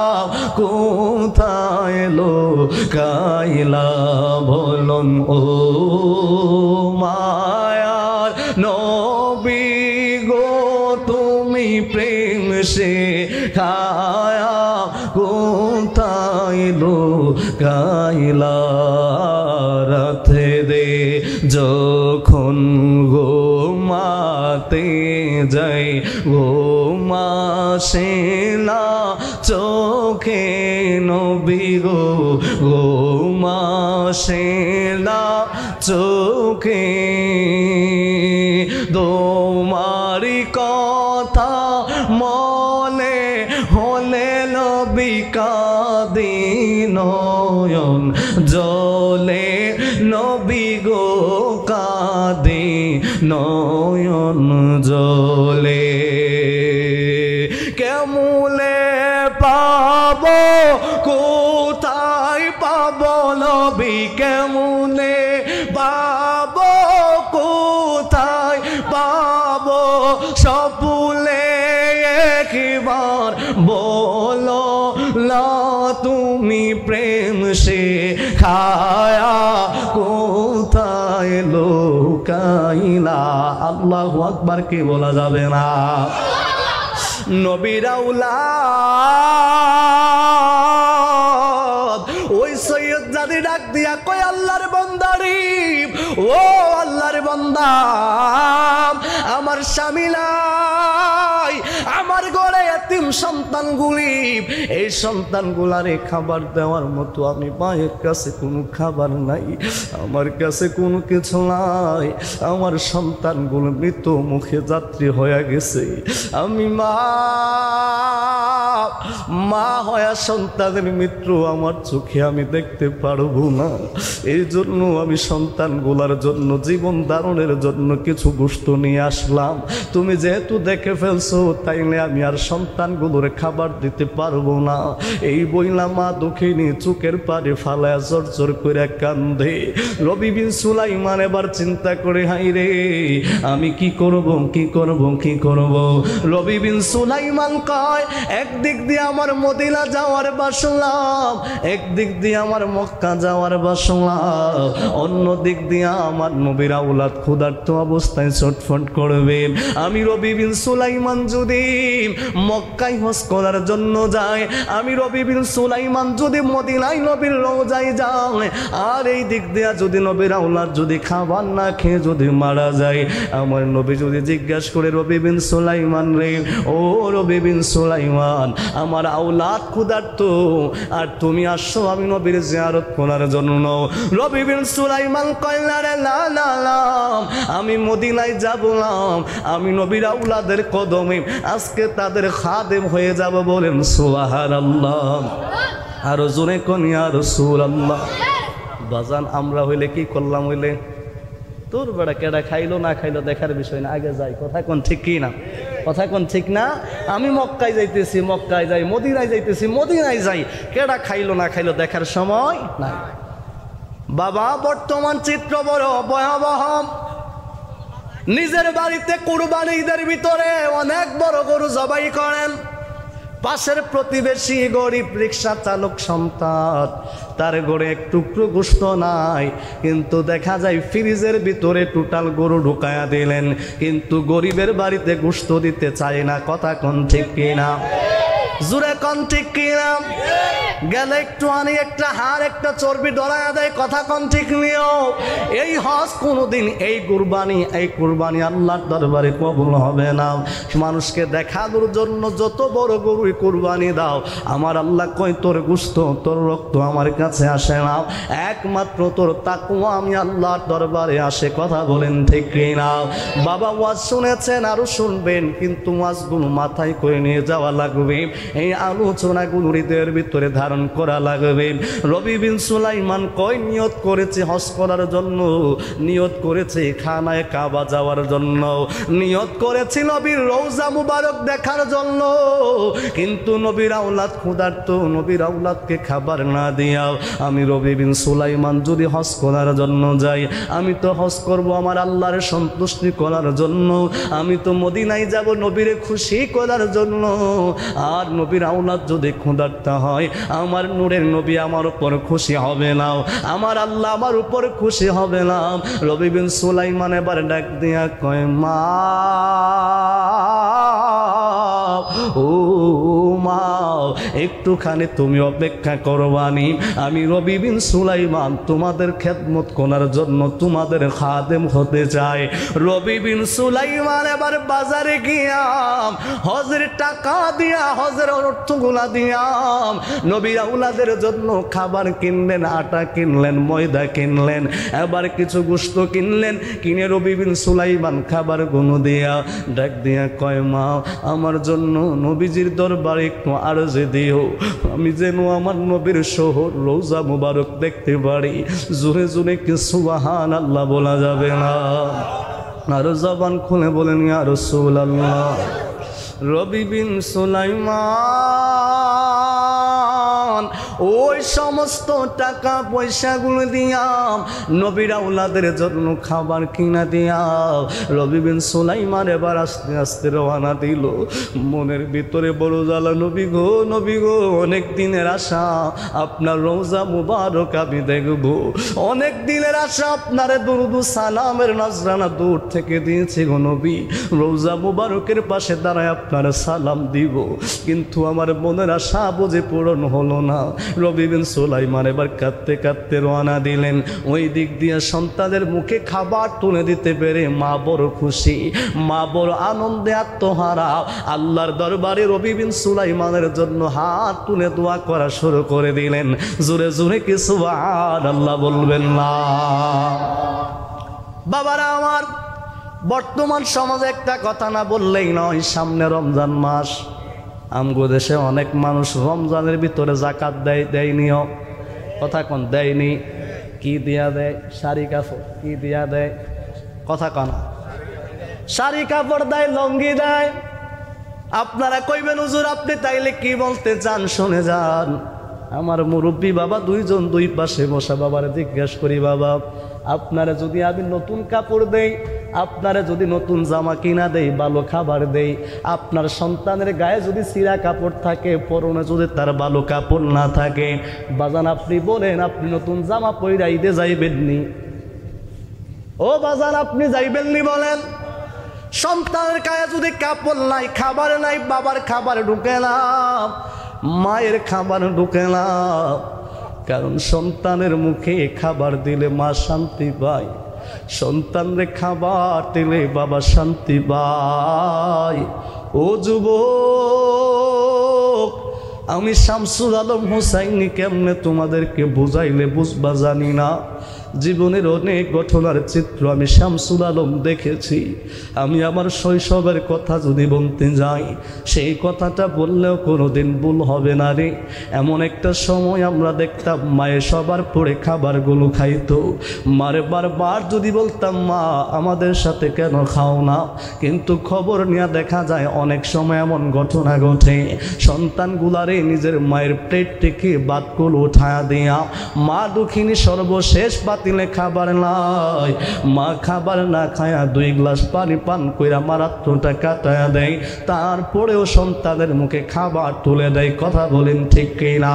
কোথায় লুকাইলা বলুন? ও মায়ার নবী গো, তুমি প্রেম শিখায়া কোথায় লুকাইলা, রাতে দে যখন ঘুমাতে যাই, ঘুমাসে না চোখে নবী গো, ঘুমাসে না চোখে, তোমারি কথা মনে হলে নবী কাঁদি, নয়ন জলে নবী গো কাঁদি, নয়ন জলে, কেমনে পাবো, কোথায় পাবো নবী, কেমনে পাবো, কোথায় পাবো, সব ভুলে একবার বলো না, তুমি প্রেম শিখায়া কোথায় লুকাইলা। আল্লাহু আকবার কি বলা যাবে না? নবীর আওলাদ ওই সৈয়দ জাদি ডাক দিয়া কয়, আল্লাহর বান্দারি, ও আল্লাহর বান্দা, আমার স্বামী নাই, আমার ঘরে এতিম সন্তানগুলি, এই সন্তানগুলারে খাবার দেওয়ার মতো আমি মায়ের কাছে কোনো খাবার নাই, আমার কাছে কোনো কিছু নাই, আমার সন্তানগুলো মৃত মুখে যাত্রী হয়ে গেছে, আমি মা মা হয়া সন্তানের মৃত্যু আমার চোখে আমি দেখতে পারবো না। এই জন্য আমি সন্তানগুলার জন্য জীবন ধারণের জন্য কিছু গোশত নিয়ে আসলাম। তুমি যেহেতু দেখে ফেলছো তাইলে আমি আর সন্তানগুলোর খাবার দিতে পারবো না। এই বইলা মা দুঃখিনী চোখের পাড়ে ফালায়া জোর করে কান্দে। রবি বিন সুলাইমান এবার চিন্তা করে, হাই রে আমি কি করব কি করব কি করব। রবি বিন সুলাইমান কয়, একদিক দিয়ে আমার মদিনা যাওয়ার বাসনা, একদিক দিয়ে আমার মক্কা যাওয়ার বাসনা, অন্য দিক দিয়ে আমার নবীর আওলাদ ক্ষুধার্ত অবস্থায় ছটফট করবে। আমি রবি বিন সুলাইমান যদি মক্কায় হজ করার জন্য যায়, আমি রবি বিন সুলাইমান যদি মদিনায় নবীর রওজায় যায়, আর এই দিক দিয়ে যদি নবীর আওলাদ যদি খাবার না খেয়ে যদি মারা যায়, আমার নবী যদি জিজ্ঞাসা করে, রবি বিন সুলাইমান রে, ও রবি বিন সুলাইমান, আমার আওলাদ ক্ষুধার্ত আর তুমি আসছো আমি নবীর জিয়ারত করার জন্য। রবি বিন সুলাইমান কয়, না রে না না না, আমি মদিনায় যাব না, আমি নবীর আওলাদের কদমে আজকে তাদের খাদেম হয়ে যাব। বলেন সুবহানাল্লাহ। আর জোরে কোন ইয়া রাসূলুল্লাহ। বাজান আমরা হইলে কি করলাম, হইলে তোর বেড়া কেডা খাইলো না খাইলো দেখার বিষয় না, আগে যাই। কথা কোন ঠিক কি না? কথা কোন ঠিক না? আমি মক্কায় যাইতেছি মক্কায় যাই, মদিনায় যাইতেছি মদিনায় যাই, কেডা খাইলো না খাইলো দেখার সময় নাই। বাবা বর্তমান চিত্র বড় ভয়াবহ। নিজের বাড়িতে কুরবানি ঈদের ভিতরে অনেক বড় গরু জবাই করেন, পাশের প্রতিবেশী গরিব রিক্সা চালক সন্তান, তার ঘরে এক টুকরো গোশত নাই, কিন্তু দেখা যায় ফ্রিজের ভিতরে টোটাল গরু ঢুকায়া দিলেন, কিন্তু গরিবের বাড়িতে গোশত দিতে চায় না। কথা কোন ঠিক কিনা? জোরে কোন ঠিক কিনা? গেলে একটু আনি একটা হাড় একটা চর্বি ডরায়া দেয়। কথা কোন ঠিক নিও? এই হজ কোনোদিন এই কুরবানি আল্লাহর দরবারে কবুল হবে না। মানুষকে দেখানোর জন্য যত বড় গরুই কুরবানি দাও, আমার আল্লাহ কয় তোর গোশত তোর রক্ত আমার কাছে আসে না, একমাত্র তোর তাকওয়া আমি আল্লাহর দরবারে আসে। কথা বলেন ঠিক কিনা? বাবা ওয়াজ শুনেছেন আরো শুনবেন, কিন্তু ওয়াজগুলো মাথায় করে নিয়ে যাওয়া লাগবে, এই আলোচনাগুলো হৃদয়ের ভিতরে ধারণ করা লাগবে। রবি বিন সুলাইমান কয়, নিয়ত করেছে হজ করার জন্য, নিয়ত করেছে খানায় কাবা যাওয়ার জন্য, নিয়ত করেছে নবীর রওজা মুবারক দেখার জন্য, কিন্তু নবীর আওলাদ ক্ষুধার্ত, নবীর আওলাদকে খাবার না দিয়াও আমি রবি বিন সুলাইমান যদি হজ করার জন্য যাই, আমি তো হজ করব আমার আল্লাহর সন্তুষ্টি করার জন্য, আমি তো মদিনায় যাব নবীরে খুশি করার জন্য। আর নবীর আওলাদ যদি ক্ষুধার্ত হয়, আমার নূরের নবী আমার উপর খুশি হবে না, আমার আল্লাহ আমার উপর খুশি হবে না। রবি বিন সুলাইমান এবার ডাক দিয়া কয়, মা ও মা একটুখানি তুমি অপেক্ষা করবানি, আমি রবি বিন সুলাইমান তোমাদের খেদমত করার জন্য তোমাদের খাদেম হতে চাই। রবি বিন সুলাইমান এবার বাজারে গিয়াম হজের টাকা দিয়া, হজের অর্থগুলা দিয়াম নবীর আওলাদের জন্য খাবার কিনলেন, আটা কিনলেন, ময়দা কিনলেন, এবার কিছু গোশত কিনলেন, কিনে রবি বিন সুলাইমান খাবার গুলো দিয়া ডাক দিয়া কয়, মা আমার জন্য নবীজির দরবারে একটু আরজি দিও, আমি যেন আমার নবীর শহর রওজা মুবারক দেখতে পারি। জোরে জোরে কি সুবহানাল্লাহ বলা যাবে না? আর জবান খুলে বলেন ইয়া রাসূলুল্লাহ। রবি বিন সুলাইমান ওই সমস্ত টাকা পয়সাগুলো দিয়াম নবীর আওলাদের জন্য খাবার কিনা দিয়াম। রবি বিন সুলাইমান এবার আস্তে আস্তে রওনা দিল, মনের ভিতরে বড় জ্বালা, নবী গো অনেক দিনের আশা আপনার রওজা মুবারক আমি দেখব, অনেক দিনের আশা আপনার দুরুদ সালামের নজরানা দূর থেকে দিয়েছি গো নবী, রওজা মুবারকের পাশে দাঁড়ায় আপনার সালাম দিব, কিন্তু আমার মনের আশা বুঝে পূরণ হলো না। রবি বিন সুলাইমান এবার কাঁদতে কাঁদতে রওনা দিলেন। ওই দিক দিয়ে সন্তানের মুখে খাবার তুলে দিতে পেরে মা বড় খুশি, মা বড় আনন্দে আত্মহারা, আল্লাহর দরবারে রবি বিন সুলাইমানের জন্য হাত তুলে দোয়া করা শুরু করে দিলেন। জোরে জোরে কি সুবহানাল্লাহ বলবেন না? বাবারা আমার, বর্তমান সমাজে একটা কথা না বললেই নয়, সামনে রমজান মাস, আমগো দেশে অনেক মানুষ রমজানের ভিতরে জাকাত দেয়নিও, কথা কন দেয়নি। কি দিয়া দেয়? শাড়ি কাপড়। কি দিয়া দেয়? কথা কন। শাড়ি কাপড় দেয়, লঙ্গি দেয়। আপনারা কইবেন হুজুর আপনি তাইলে কি বলতে চান? শুনে যান। আমার মুরব্বী বাবা দুইজন দুই পাশে বসা, বাবার জিজ্ঞাসা করি, বাবা আপনারা যদি আমি নতুন কাপড় দেই, আপনারা যদি নতুন জামা কিনা দেই, ভালো খাবার দেই, আপনার সন্তানের গায়ে যদি ছিঁড়া কাপড় থাকে, পরনে যদি তার ভালো কাপড় না থাকে, বাজান আপনি বলেন আপনি নতুন জামা পইরা ঈদে যাইবেননি? ও বাজান আপনি যাইবেননি বলেন? সন্তানের গায়ে যদি কাপড় নাই, খাবার নাই, বাবার খাবার ঢুকে না, মায়ের খাবার ঢুকে না। কারণ সন্তানের মুখে খাবার দিলে মা শান্তি পায়, সন্তানরে খাবার দিলে বাবা শান্তি পায়। ও যুবক, আমি শামসুল আলম হুসাইনি কেমনে তোমাদেরকে বুঝাইলে বুঝবা জানি না। জীবনের অনেক ঘটনার চিত্র আমি শামসুল আলম দেখেছি। আমি আমার শৈশবের কথা যদি বলতে যাই, সেই কথাটা বললেও কোনোদিন ভুল হবে না রে। এমন একটা সময় আমরা দেখতাম মায়ের সবার পরে খাবারগুলো খাইতো, মারে বারবার যদি বলতাম মা আমাদের সাথে কেন খাও না, কিন্তু খবর নিয়ে দেখা যায় অনেক সময় এমন ঘটনা ঘটে সন্তানগুলারে নিজের মায়ের প্লেট থেকে ভাতগুলো উঠায়া দিয়া মা দুঃখিনী সর্বশেষ পাতিলে খাবার নাই, মা খাবার না খায়া 2 গ্লাস পানি পান কইরা মারাত্মটা কাটায়া দেয়, তারপরেও সন্তানের মুখে খাবার তুলে দেয়। কথা বলেন ঠিক কিনা?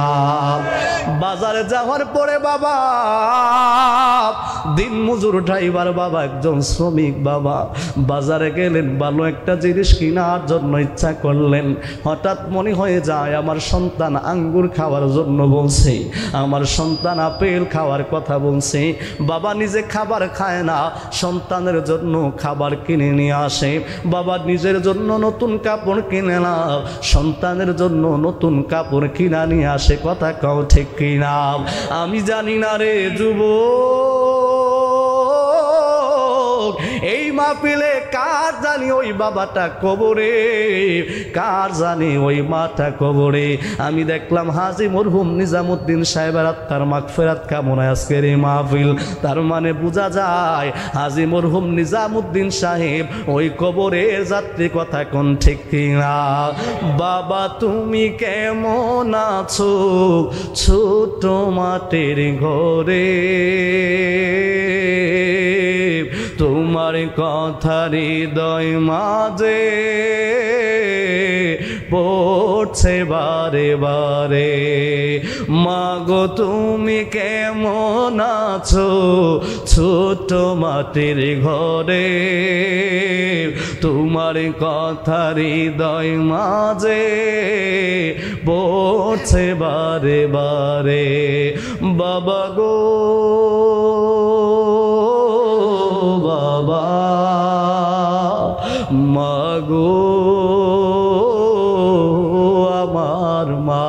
বাজারে যাওয়ার পরে বাবা দিন মজুর ড্রাইভার বাবা, একজন শ্রমিক বাবা, বাজারে গেলেন, ভালো একটা জিনিস কেনার জন্য ইচ্ছা করলেন। হঠাৎ মনে হয়ে যায় আমার সন্তান আঙ্গুর খাওয়ার জন্য বলছে, আমার সন্তান আপেল খাওয়ার কথা বলছে। বাবা নিজে খাবার খায় না, সন্তানের জন্য খাবার কিনে নিয়ে আসে। বাবা নিজের জন্য নতুন কাপড় কিনে না, সন্তানের জন্য নতুন কাপড় কিনা নিয়ে আসে। কথা কও ঠিক কিনা? আমি জানি না রে যুবক, এই মাহফিলে কার জানি ওই বাবাটা কবরে, কার জানি ওই মাটা কবরে। আমি দেখলাম হাজী মরহুম নিজামুদ্দিন সাহেবের আত্মার মাগফিরাত কামনায় আজকের এই মাহফিল। তার মানে বোঝা যায় হাজী মরহুম নিজামুদ্দিন সাহেব ওই কবরের যাত্রী। কথা কোন ঠিক কিনা? বাবা তুমি কেমন আছো ছোট মাটির ঘরে, তোমার কথা হৃদয় মাঝে পড়ছে বারে বারে। মাগো তুমি কেমন আছো ছোট মাটির ঘরে, তোমার কথা হৃদয় মাঝে পড়ছে বারে বারে। বাবা গো বাবা, মাগো আমার মা।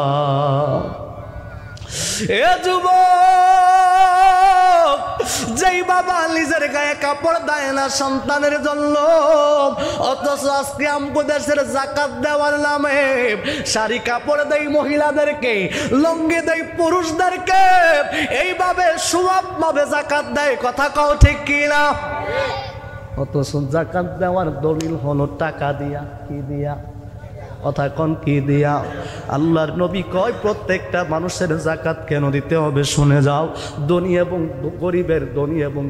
এ যুবক, যেই বাবা নিজের গায়ে কাপড় দেয় না সন্তানের জন্য, অথচ আজকে আমগো দেশের যাকাত দেওয়ার নামে শাড়ি কাপড় দেয় মহিলাদেরকে, লুঙ্গি দেয় পুরুষদেরকে, এইভাবে সুভাবে যাকাত দেয়। কথা কও ঠিক কিনা? অথচ যাকাত দেওয়ার দলিল হলো টাকা দিয়া। কি দিয়া? কথা কন কি দিয়া? আল্লাহর নবী কয় প্রত্যেকটা মানুষের যাকাত কেন দিতে হবে শুনে যাও। ধনী এবং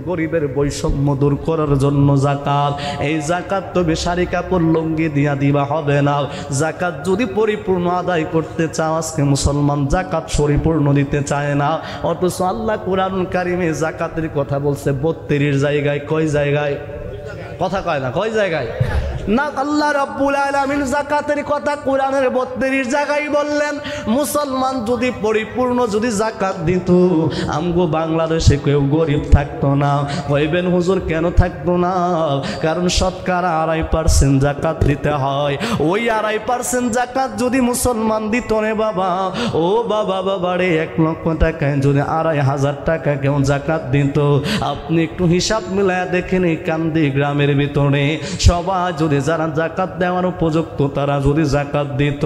গরিবের বৈষম্য দূর করার জন্য যাকাত। এই যাকাত তবে শাড়ি কাপড় লুঙ্গি দিয়া দিবা হবে না। যাকাত যদি পরিপূর্ণ আদায় করতে চাও, আজকে মুসলমান যাকাত পরিপূর্ণ দিতে চায় না। অথচ আল্লাহ কুরআন কারিমে যাকাতের কথা বলছে 32 জায়গায়। কয় জায়গায়? কথা কয় না, কয় জায়গায় না? আল্লাহ রাব্বুল আলামিন যাকাতের কথা কোরআনের 32 জায়গায় বললেন। মুসলমান যদি পরিপূর্ণ যদি যাকাত দিত, আমগো বাংলাদেশে কেউ গরিব থাকতো না। কইবেন হুজুর কেন থাকতো না? কারণ শতকরা 2.5% যাকাত দিতে হয়। ওই 2.5% যাকাত যদি মুসলমান দিত রে বাবা, ও বাবা বাবারে 1 লক্ষ টাকায় যদি 2,500 টাকা কেউ যাকাত দিত, আপনি একটু হিসাব মিলায়া দেখেন এই কান্দি গ্রামের ভিতরে সবাই যদি মধ্যে যারা যাকাত দেওয়ার উপযুক্ত তারা যদি যাকাত দিত,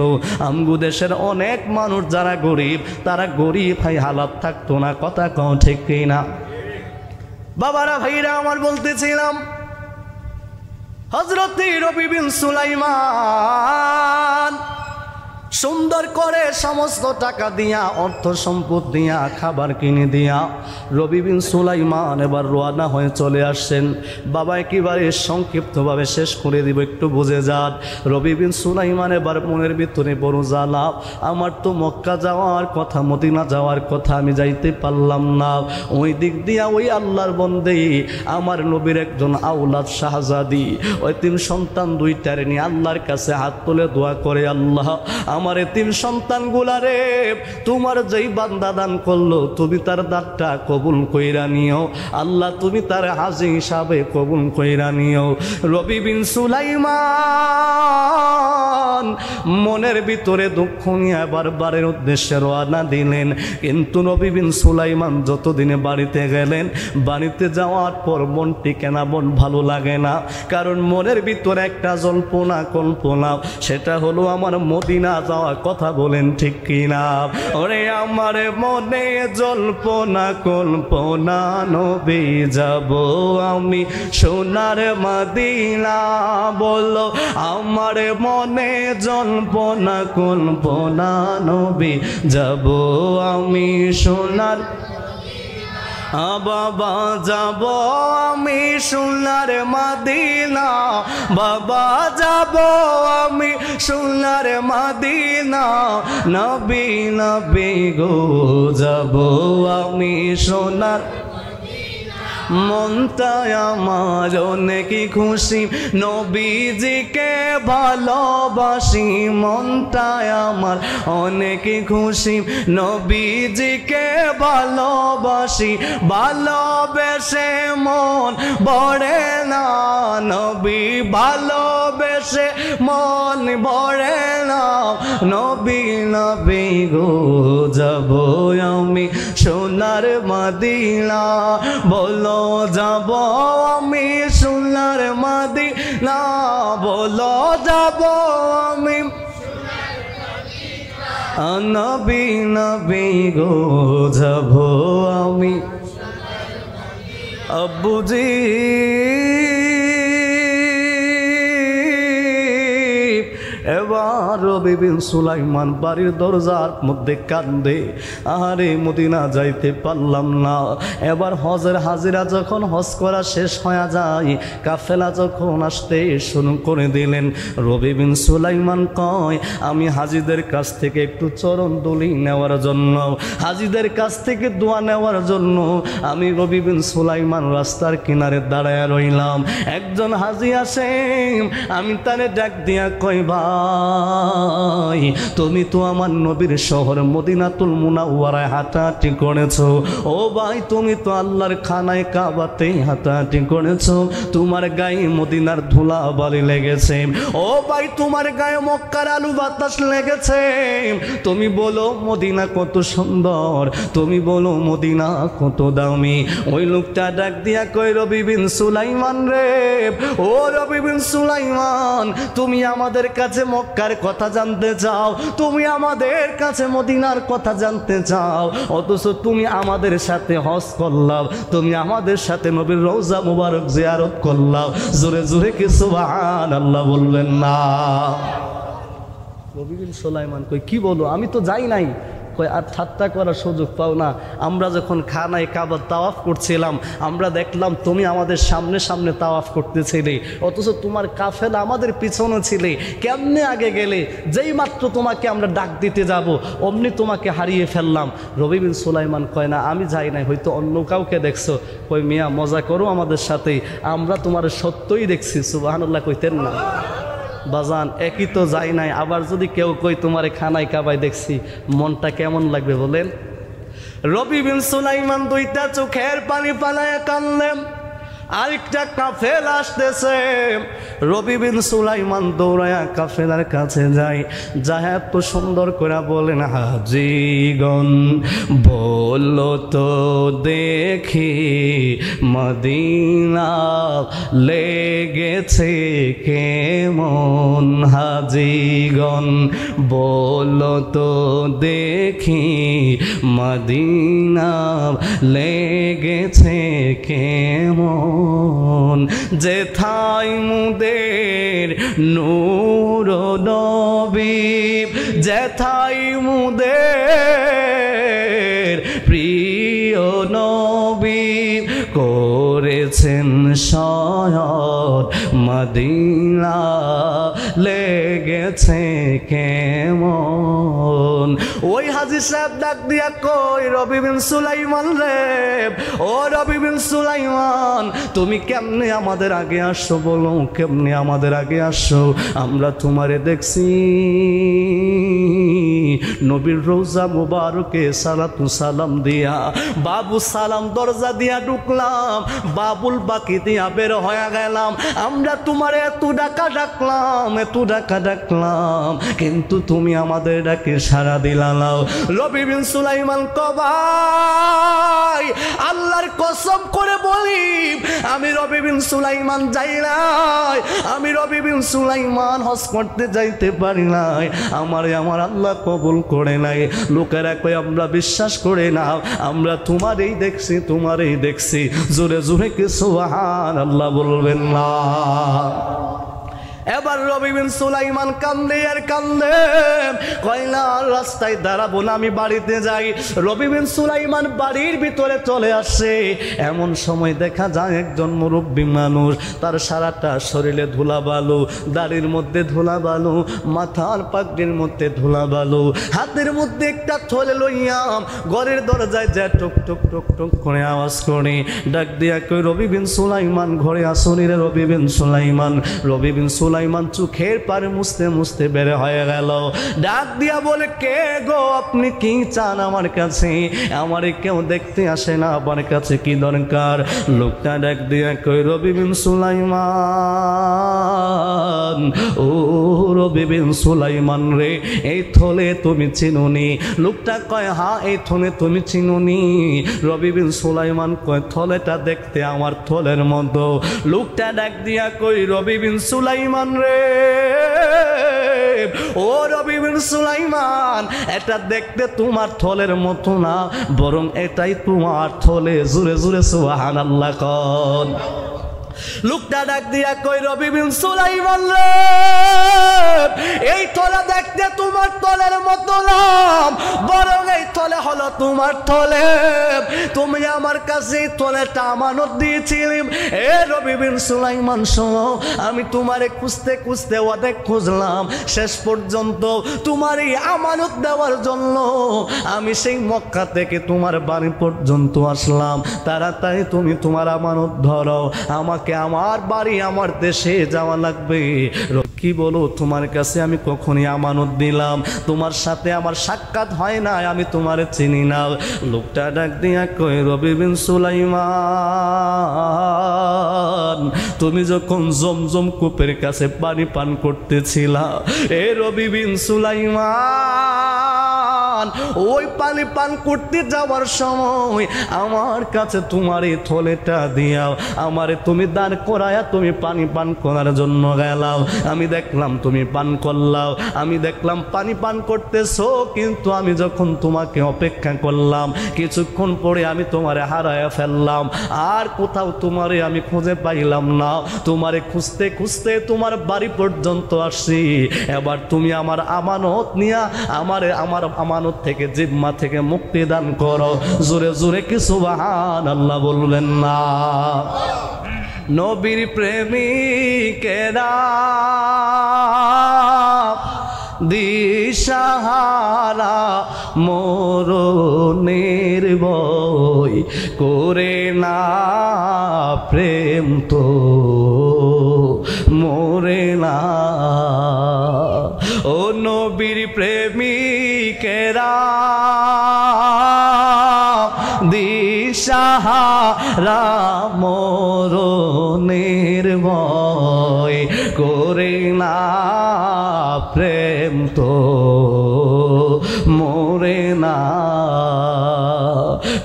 আমগো দেশের অনেক মানুষ যারা গরিব তারা গরিব ভাই হালাত থাকতো না। কথা কও ঠিক কিনা? বাবারা ভাইরা আমার বলতেছিলাম, হযরত রবি বিন সুলাইমান সুন্দর করে সমস্ত টাকা দিয়া, অর্থ সম্পদ দিয়া, খাবার কিনে দিয়া রবি বিন সুলাইমান এবার রওনা হয়ে চলে আসছেন। বাবা একেবারে সংক্ষিপ্তভাবে শেষ করে দিব, একটু বুঝে যান। রবি বিন সুলাইমান এবার মনের ভিতরে বড় জ্বালা, আমার তো মক্কা যাওয়ার কথা, মদিনা যাওয়ার কথা, আমি যাইতে পারলাম না। ওই দিক দিয়া ওই আল্লাহর বন্দে আমার নবীর একজন আওলাদ শাহজাদি, ওই তিন সন্তান দুইটার নিয়ে আল্লাহর কাছে হাত তুলে দোয়া করে, আল্লাহ আমার এতিম সন্তানগুলা রে তোমার যেই বান্দা দান করলো তুমি তার দানটা কবুল কইরা নিও আল্লাহ, তুমি তার হাজি হিসাবে কবুল কইরা নিও। রবি বিন সুলাইমান মনের ভিতরে দুঃখ নিয়ে বারবারের উদ্দেশ্যে রওনা দিলেন। কিন্তু রবি বিন সুলাইমান যতদিনে বাড়িতে গেলেন, বাড়িতে যাওয়ার পর মনটি কেমন ভালো লাগে না, কারণ মনের ভিতরে একটা জল্পনা কল্পনা, সেটা হলো আমার মদিনা যাওয়া। কথা বলেন ঠিক কিনা? ওরে আমার মনে জল্পনা কল্পনা, নবী যাব আমি সোনার মদিনা। বলো আমার মনে জল্পনা কল্পনা, নবী যাব আমি সোনার। বাবা যাব আমি সোনার মদিনা, বাবা যাব আমি সোনার মদিনা, নবী নবী গো যাব আমি সোনার। মনটায় আমার অনেক খুশি, নবীজিকে ভালোবাসি, মনটায় আমার অনেক খুশি, নবীজিকে ভালোবাসি, ভালোবেসে মন ভরে না, নবী ভালোবেসে মন ভরে না, নবী নবী গো যাব আমি সোনার মদিনা। বলো যাব আমি সোনার মদিনা, বলো যাব আমি নবী নবী গো যাব আমি। আব্বুজি এবার রবি বিন সুলাইমান বাড়ির দরজার মধ্যে কান্দে, আরে মদিনা যাইতে পারলাম না। এবার হজের হাজিরা যখন হজ করা শেষ হয়ে যায়, কাফেলা যখন আসতে শুরু করে দিলেন, রবি বিন সুলাইমান কয় আমি হাজিদের কাছ থেকে একটু চরণ দলি নেওয়ার জন্য, হাজিদের কাছ থেকে দোয়া নেওয়ার জন্য আমি রবি বিন সুলাইমান রাস্তার কিনারে দাঁড়ায় রইলাম। একজন হাজি আসে, আমি তারে ডাক দিয়া কই ভাই তুমি তো আমার নবীর শহর মদিনাতুল মুনাওয়ারায় হাঁটাহাঁটি করেছো, ও ভাই তুমি তো আল্লাহর খানায় কাবাতে হাঁটাহাঁটি করেছো, তোমার গায়ে মদিনার ধুলা বালি লেগেছে, ও ভাই তোমার গায়ে মক্কার আলু বাতাস লেগেছে, তুমি বলো মদিনা কত সুন্দর, তুমি বলো মদিনা কত দামি। ওই লোকটা ডাক দিয়া কই রবি বিন সুলাইমান রে, ও রবি বিন সুলাইমান তুমি আমাদের কাছে মক্কার কথা জানতে চাও, তুমি আমাদের কাছে মদিনার কথা জানতে চাও, অথচ তুমি আমাদের সাথে হজ করলাম, তুমি আমাদের সাথে নবীর রওজা মুবারক জিয়ারত করলাম, জোরে জোরে কি সুবহানাল্লাহ বলবেন না? রবি বিন সুলাইমান কই কি বলো, আমি তো যাই নাই। কই আর ঠাট্টা করার সুযোগ পাও না, আমরা যখন খানায় কাবার তাওয়াফ করছিলাম আমরা দেখলাম তুমি আমাদের সামনে সামনে তাওয়াফ করতেছিলে, অথচ তোমার কাফেলা আমাদের পিছনে ছিলে, কেমনে আগে গেলে? যেই মাত্র তোমাকে আমরা ডাক দিতে যাব অমনি তোমাকে হারিয়ে ফেললাম। রবি বিন সুলাইমান কয় না আমি যাই নাই, হয়তো অন্য কাউকে দেখছো। কই মিয়া মজা করো আমাদের সাথে, আমরা তোমার সত্যই দেখছি। সুবহানাল্লাহ কইতেন না? বাজান একই তো যাই নাই, আবার যদি কেউ কই তোমারে খানায় কাবায় দেখছি, মনটা কেমন লাগবে বলেন? রবি বিন সুলাইমান দুইটা চোখের পানি পালায়া কানলেন, আরেকটা কাফেলা আসতেছে। রবি বিন সুলাইমান দৌড়ায়া কাফেলার কাছে যায়, যাহা এত সুন্দর করে বলেন, হাজিগণ বললো তো দেখি মদিনা লেগেছে কেমন, হাজিগণ বললো তো দেখি মদিনা লেগেছে কেমন, যেথায় মুদের নূর নবী, যেথায় মুদের প্রিয় নবী করেছেন শয়ন, মদিনা লেগেছে কেমন। ওই হাজী সাহেব ডাক দিয়া কই, রবি বিন সুলাইমান রে, ও রবি বিন সুলাইমান তুমি কেমনে আমাদের আগে আসছো, বলো কেমনে আমাদের আগে আসছো? আমরা তোমারে দেখছি নবীর রোজা মুবারকে সালাতু সালাম দিয়া, বাবু সালাম দরজা দিয়া ঢুকলাম, বাবুল বাকি দিয়া বের হয়ে গেলাম। আমরা তোমার এত ডাকা ডাকলাম, এত ডাকা ডাকলাম, কিন্তু তুমি আমাদের ডাকে সাড়া দিলা না। রবি বিন সুলাইমান কবাই, আল্লাহর কসম করে বলি আমি রবি বিন সুলাইমান যাই নাই, আমি রবি বিন সুলাইমান হজ করতে যাইতে পারি নাই, আমার আল্লাহ কবুল করে নাই। লোকেরা কই আমরা বিশ্বাস করে না, আমরা তোমারই দেখছি, তোমারই দেখছি। জোরে জোরে কি সুবহানাল্লাহ বলবেন না? এবার রবি বিন সুলাইমান কান্দে আর কান্দে, কয়লা রাস্তায় দাঁড়াবো না, আমি বাড়িতে যাই। রবি বিন সুলাইমান বাড়ির ভিতরে চলে আসে। এমন সময় দেখা যায় একজন মুরব্বী মানুষ, তার সারাটা শরীরে ধুলা বালু, দাড়ির মধ্যে ধুলা বালু, মাথার পাগড়ির মধ্যে ধুলা বালু, হাতের মধ্যে একটা থলে লইয়াম ঘরের দরজায় যা টুক টুক টুক টুক করে আওয়াজ করে ডাক দিয়া কই, রবি বিন সুলাইমান ঘরে আসুনি রে রবি বিন সুলাইমান। রবি বিন সুলাইমান চোখের পারে মুছতে মুছতে বের হয়ে গেল। ডাক দিয়া বলে, কে গো, আপনি কি চান আমার কাছে? আমারে কেউ দেখতে আসে না, আমার কাছে কি দরকার? লোকটা ডাক দিয়া কই, রবি বিন সুলাইমান, ও রবি বিন সুলাইমান রে, এই থলে তুমি চিনুনি? লোকটা কয়, হ্যাঁ এই থলে তুমি চিনুনি? রবি বিন সুলাইমান কয়, থলেটা দেখতে আমার থলের মতো। লোকটা ডাক দিয়া কই, রবি বিন সুলাইমান রে, ও রবি বিন সুলাইমান, এটা দেখতে তোমার থলের মতো না, বরং এটাই তোমার থলে। জোরে জোরে সুবহানাল্লাহ কোন। লোকটা ডাক দিয়া কই, রবি বিন সুলাইমান রে, এই থলে দেখতে তোমার থলের মতো না, বরং এই থলে হলো তোমার থলে। তুমি আমার কাছে এই থলেটা আমানত দিয়েছিলাম। এ রবি বিন সুলাইমান শোনো, আমি তোমারে খুঁজতে খুঁজতে অনেক খুঁজলাম, শেষ পর্যন্ত তোমার এই আমানত দেওয়ার জন্য আমি সেই মক্কা থেকে তোমার বাড়ি পর্যন্ত আসলাম। তাড়াতাড়ি তুমি তোমার আমানত ধরো, আমাকে আমার বাড়ি আমার দেশে যাওয়া লাগবে। কি বলো, তোমার কাছে আমি কখনই আমানত দিলাম? তোমার সাথে আমার সাক্ষাৎ হয় না, আমি তোমারে চিনি না। লোকটা ডাক দিয়া কই, রবি বিন সুলাইমান, তুমি যখন জমজম কূপের কাছে পানি পান করতেছিলা, এ রবি বিন সুলাইমান, ওই পানি পান করতে যাওয়ার সময় আমার কাছে তোমার এই থলেটা দিয়াও, আমারে তুমি দান করায়া তুমি পানি পান করার জন্য গেলাও। আমি দেখলাম তুমি পান করলাও, আমি দেখলাম পানি পান করতেছো, কিন্তু আমি যখন তোমাকে অপেক্ষা করলাম, কিছুক্ষণ পরে আমি তোমারে হারায়া ফেললাম, আর কোথাও তোমারে আমি খুঁজে পাইলাম না। তোমারে খুঁজতে খুঁজতে তোমার বাড়ি পর্যন্ত আসছি। এবার তুমি আমার আমানত নিয়া আমার আমানত থেকে, জিম্মা থেকে মুক্তি দান করো। জোরে জোরে কি সুবহানাল্লাহ বলবেন না? নবীর প্রেমিকেরা দিশাহারা মরণের বই করে না, প্রেম তো মরে না। ও নবীর প্রেমিকেরা দিশাহারা মরণের ভয় করে না প্রেম তো মরে না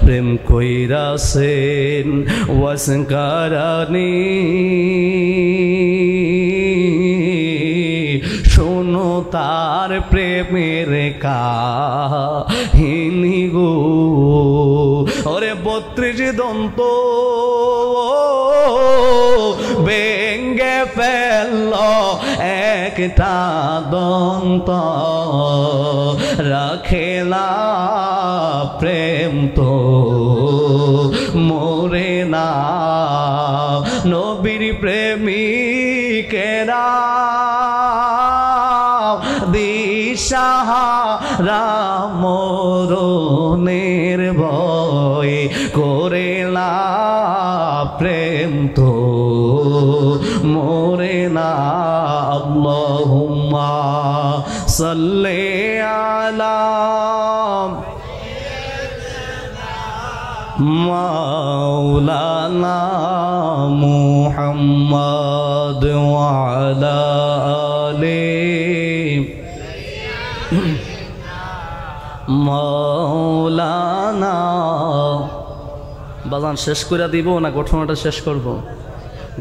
প্রেম কইরাছেন ওয়াসকারানি শোনো তার প্রেমের কাহিনী গো ওরে 32 দন্ত ভেঙ্গে ফেলল একটা দন্ত রাখে না প্রেম তো মরে না নবীর প্রেমিকেরা দিশাহারা মরণের ভয় করে না প্রেম তো মরে না আল্লাহুম্মা সাল্লি আলা মাওলানা মুহাম্মদ ওয়া আলা আলিহি মাওলানা বাজান শেষ করে দিব না ঘটনাটা শেষ করব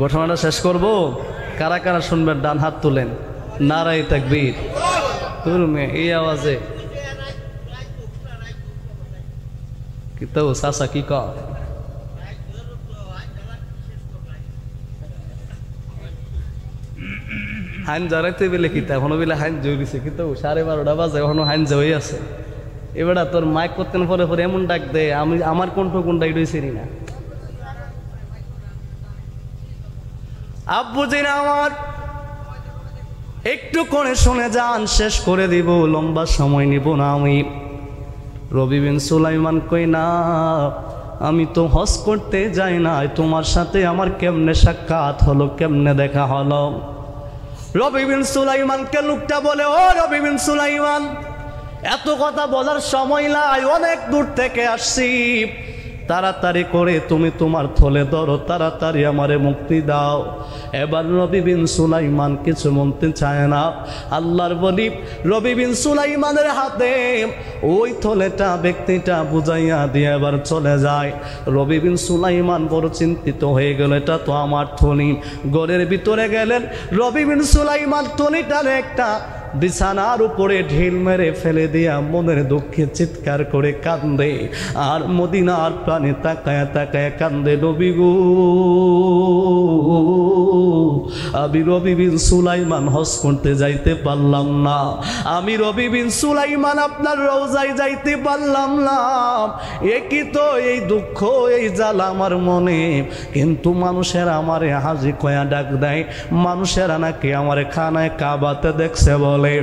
ঘটনাটা শেষ করব কারা কারা শুনবেন ডান হাত তুলেন নারায়ে তাকবীর তুলমে এই আওয়াজে কি তো সাসা কি কা হাইন জড়াইতে বেলে কিতা এখনো বেলে হাইন জড়িছে কিন্তু 12:30 বাজে এখনো হাইন জড়াই আছে এবারে তোর মাইক করতেন পরে পরে এমন ডাক দে আমি আমার কণ্ঠ কোনটা ইডইছিনি না আব্বু জিনা আমার একটু করে শুনে যান শেষ করে দিব লম্বা সময় নিব না আমি রবি বিন সুলাইমান কই না আমি তো হজ করতে যাই না তোমার সাথে আমার কেমনে সাক্ষাৎ হলো কেমনে দেখা হলো রবি বিন সুলাইমানকে লোকটা বলে ও রবি বিন সুলাইমান এত কথা বলার সময় নাই অনেক দূর থেকে আসছি তাড়াতাড়ি করে তুমি তোমার থলে ধরো তাড়াতাড়ি আমারে মুক্তি দাও এবার রবি বিন সুলাইমান কিছু বলতে চায় না আল্লাহর বলি রবি বিন সুলাইমানের হাতে ওই থলেটা ব্যক্তিটা বুঝাইয়া দিয়ে এবার চলে যায় রবি বিন সুলাইমান বড় চিন্তিত হয়ে গেল এটা তো আমার থলি ঘরের ভিতরে গেলেন রবি বিন সুলাইমান থলিটার একটা বিছানার উপরে ঢিল মেরে ফেলে দিয়া মনের দুঃখে চিৎকার করে কান্দে আর মদিনার প্রাণে তাকায় তাকায় কান্দে নবী গো আমি রবি বিন সুলাইমান হজ করতে যাইতে পারলাম না আমি রবি বিন সুলাইমান আপনার রওজায় যাইতে পারলাম না একই তো এই দুঃখ এই জ্বালা আমার মনে কিন্তু মানুষেরা আমারে হাজি কয়া ডাক দেয় মানুষেরা নাকি আমারে খানায় কাবাতে দেখছে বলে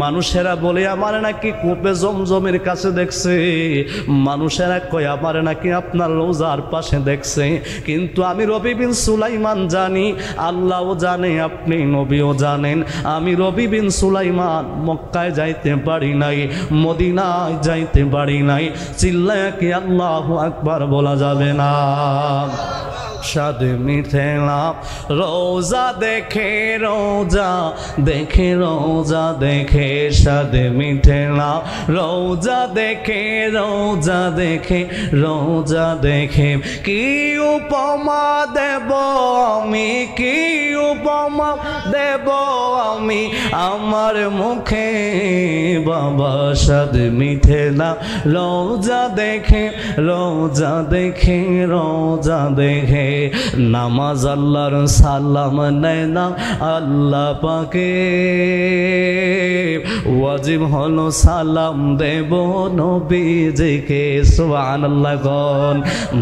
মানুষেরা বলে আমার নাকি কূপে জমজমের কাছে দেখছে মানুষেরা কয় আমার নাকি আপনার রওজার পাশে দেখছে কিন্তু আমি রবি বিন সুলাইমান জানি আল্লাহও জানে আপনি নবীও জানেন আমি রবি বিন সুলাইমান মক্কায় যাইতে পারি নাই মদিনায় যাইতে পারি নাই চিল্লায়া কি আল্লাহু আকবার বলা যাবে না সাদ মিঠে না রোজা দেখে রোজা দেখে রোজা দেখে সাদ মিঠে না রোজা দেখে রোজা দেখে রোজা দেখে কি উপমা দেব আমি কি উপমা দেব আমি আমার মুখে বাবা সাদ মিঠে না রোজা দেখে রোজা দেখে রোজা দেখে নামাজ আল্লাহর সালাম নেয় না আল্লাহ পাকে ওয়াজিব হলো সালাম দেব নবীজিকে সুবহানাল্লাহ গন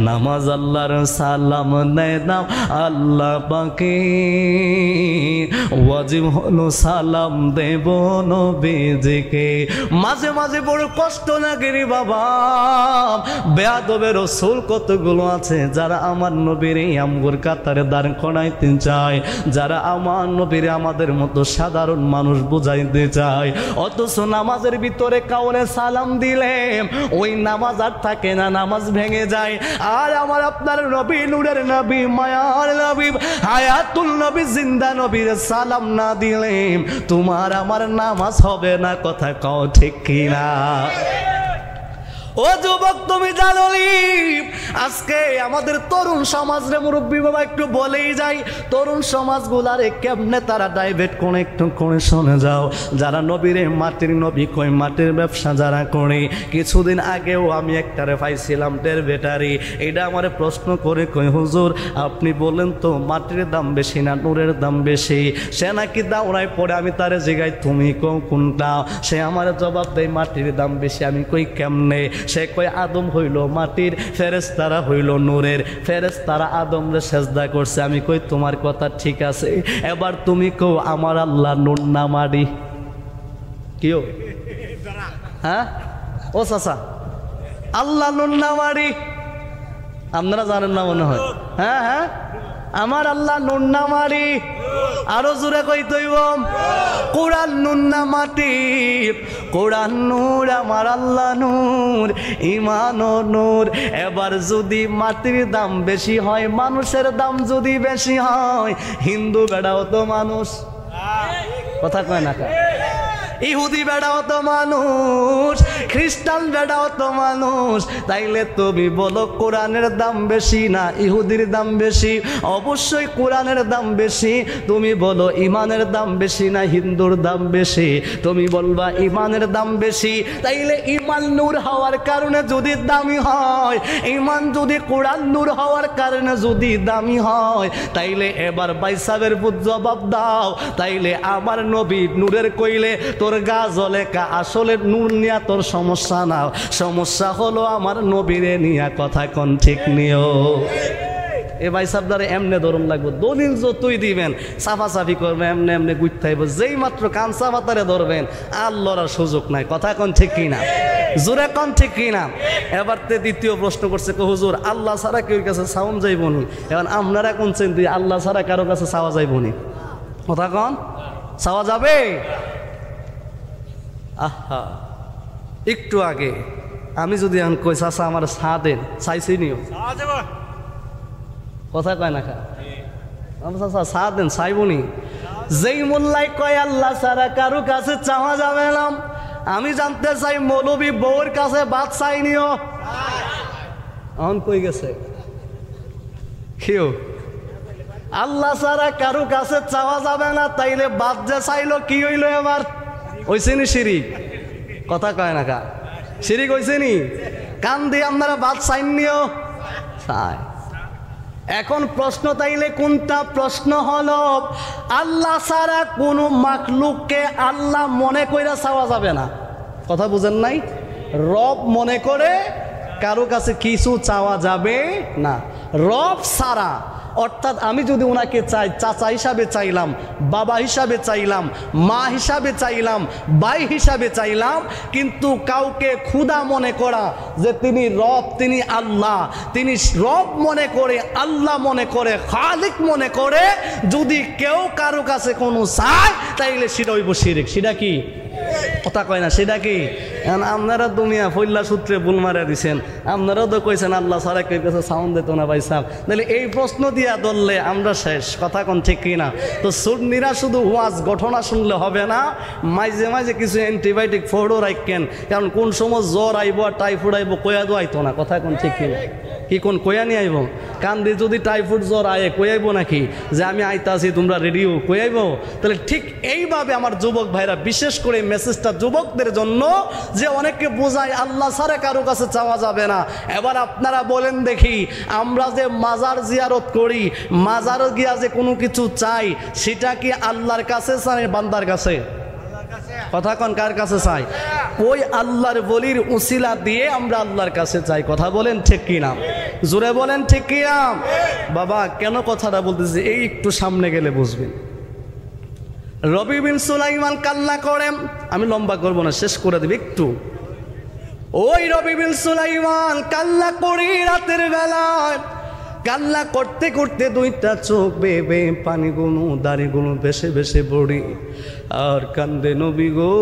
নামাজ আল্লাহর সালাম নেয় না আল্লাহ পাকে ওয়াজিব হলো সালাম দেব নবীজিকে মাঝে মাঝে বড় কষ্ট লাগে রে বাবা বেয়াদবে রাসূল কতগুলো আছে যারা আমার নবীর নবীর আমগুর কাতারে দাঁড় করাইতে চায়, যারা আমার নবীর আমাদের মতো সাধারণ মানুষ বুঝাইতে চায়, অথচ নামাজের ভিতরে কাউরে সালাম দিলে ওই নামাজ আর থাকে না, নামাজ ভেঙে যায়। আর আমার আপনার নবী, নূরের নবী, মায়ার নবী, হায়াতুল নবী, জিন্দা নবীর সালাম না দিলে তোমার আমার নামাজ হবে না। কথা কও ঠিক কিনা? ও যুবক, তুমি জানো আজকে আমাদের তরুণ সমাজ রে, মুরব্বী বাবা একটু বলেই যাই, তরুণ সমাজগুলারে কেমনে তারা ডাইভেট করে, একটু করে শুনে যাও। যারা নবীরে মাটির নবী কই, মাটির ব্যবসা যারা করে, কিছুদিন আগেও আমি একটারে পাইছিলাম টের বেটারি, এটা আমার প্রশ্ন করে কই, হুজুর আপনি বলেন তো মাটির দাম বেশি না নূরের দাম বেশি? সে নাকি দাওড়ায় পড়ে, আমি তারে জিগাই তুমি কও কোনটা? সে আমার জবাব দেয় মাটির দাম বেশি। আমি কই কেমনে? সে কয় আদম হইল মাটির, ফেরেশতারা হইল নূরের, ফেরেশতারা আদমরে সেজদা করছে। আমি কই তোমার কথা ঠিক আছে, এবার তুমি কও আমার আল্লাহ নূর না মাটি? কিও হ্যাঁ ও চাচা, আল্লাহ নূর না মাটি? আপনারা জানেন না মনে হয়। হ্যাঁ হ্যাঁ, আমার আল্লাহ নূর না মাটি। আরো জোরে কইতেইব, কোরআন নূর না মাটি, কোরআন নূর, আমার আল্লাহ নূর, ঈমান ও নূর। এবার যদি মাটির দাম বেশি হয়, মানুষের দাম যদি বেশি হয়, হিন্দু বেড়াও তো মানুষ, কথা কয় না কা? ইহুদি বেড়াও তো মানুষ, খ্রিস্টান বেড়াও তো মানুষ, তাইলে তুমি বলো কোরআনের দাম বেশি না ইহুদির দাম বেশি? অবশ্যই কোরআনের দাম বেশি। তুমি বলো ইমানের দাম বেশি না হিন্দুর দাম বেশি? তুমি বলবা ইমানের দাম বেশি। তাইলে ইমান নূর হওয়ার কারণে যদি দামি হয়, ইমান যদি কোরআন নূর হওয়ার কারণে যদি দামি হয়, তাইলে এবার বাইসাবের জবাব দাও, তাইলে আমার নবী নূরের কইলে তোর গা জ্বলে কা? আসলে নূর নিয়া তোর সমস্যা না, সমস্যা হলো আমার নবীরে নিয়া। কথা কোন ঠিক নিও? এ ভাই সাবদারে এমনে ধরুন লাগবো, দলিল যতই দিবেন সাফাসাফি করবে, এমনি এমনি গুইথাইব, যেই মাত্র কান সাফাতারে ধরবেন আর লড়ার সুযোগ নাই। কথা কোন ঠিক কিনা? জোরে কোন ঠিক কিনা? এবার তে দ্বিতীয় প্রশ্ন করছে, হুজুর আল্লাহ ছাড়া কেউ কাছে সাউন্ড যাইবনি? এখন আপনারা কোনছেন আল্লাহ ছাড়া কারো কাছে চাওয়া যাইবনি? কথা কন, চাওয়া যাবে? আহা, একটু আগে আমি যদি এখন কই চাচা আমার চা দেন, চাইছি নিও, কথা কয় না খা? চাচা চা দেন, চাইবনি? যেই মোল্লাই কয় আল্লাহ ছাড়া কারো কাছে চাওয়া যাবে না, আমি জানতে চাই মৌলবী বউর কাছে ভাত চাই নিও? এখন কই গেছে কেউ? আল্লাহ ছাড়া কারো কাছে চাওয়া যাবে না, তাইলে বাদ যে চাইলো কি হইল? এবার হইছে নি শিরিক? কথা কয় না কা? শিরিক হইছে নি? কান দিয়ে আপনারা বাদ চাইন নিও? চাই। এখন প্রশ্ন তাইলে কোনটা? প্রশ্ন হলো আল্লাহ ছাড়া কোনো মাখলুককে আল্লাহ মনে কইরা চাওয়া যাবে না। কথা বুঝেন নাই? রব মনে করে কারো কাছে কিছু চাওয়া যাবে না, রব ছাড়া। অর্থাৎ আমি যদি ওনাকে চাই, চাচা হিসাবে চাইলাম, বাবা হিসাবে চাইলাম, মা হিসাবে চাইলাম, ভাই হিসাবে চাইলাম, কিন্তু কাউকে খুদা মনে করা যে তিনি রব, তিনি আল্লাহ, তিনি রব মনে করে, আল্লাহ মনে করে, খালিক মনে করে যদি কেউ কারো কাছে কোনো চায়, তাইলে সেটা হইব শিরক। সেটা কি? কথা কয় না, সেটা কি? আপনারা দুনিয়া ফইল্লা সূত্রে ভুল মারা দিচ্ছেন। আপনারাও তো কইছেন আল্লাহ সারা কেউ কাছে সাউন্ড দিত না ভাই সাহেব। তাহলে এই প্রশ্ন দিয়া ধরলে আমরা শেষ। কথা কোন ঠিক কিনা? তো সুন্নিরা শুধু ওয়াজ ঘটনা শুনলে হবে না, মাঝে মাঝে কিছু অ্যান্টিবায়োটিক ফোড়ও রাখেন, কারণ কোন সময় জ্বর আইব আর টাইফয়েড আইব কয়া দো আইতো না। কথা কোন ঠিক কিনা? কি কোন কয়া নিয়ে আইব? কান দিয়ে যদি টাইফয়েড জ্বর আয়ে কয়াইব নাকি যে আমি আইতাছি তোমরা রেডিও কয়াইব? তাহলে ঠিক এইভাবে আমার যুবক ভাইরা, বিশেষ করে মেসেজটা যুবকদের জন্য, যে অনেককে বোঝায় আল্লাহ ছাড়া কারো কাছে চাওয়া যাবে না। এবার আপনারা বলেন দেখি, আমরা যে মাজার জিয়ারত করি, মাজার গিয়া যে কোনো কিছু চাই, সেটা কি আল্লাহর কাছে চাই বান্দার কাছে? কথা কন, কার কাছে চাই? ওই আল্লাহর বলির উসিলা দিয়ে আমরা আল্লাহর কাছে চাই। কথা বলেন ঠিক কিনা? জোরে বলেন ঠিক কিনা? বাবা কেন কথাটা বলতেছি, এই একটু সামনে গেলে বুঝবেন। রবি বিন সুলাইমান কান্না করেন, আমি লম্বা করবো না, শেষ করে দেব একটু। ওই রবি বিন সুলাইমান কান্না করি রাতের বেলায়, কান্না করতে করতে দুইটা চোখ বেয়ে বেয়ে পানিগুলো দাড়িগুলো বেশে বেশে পড়ি আর কান্দে নবী গো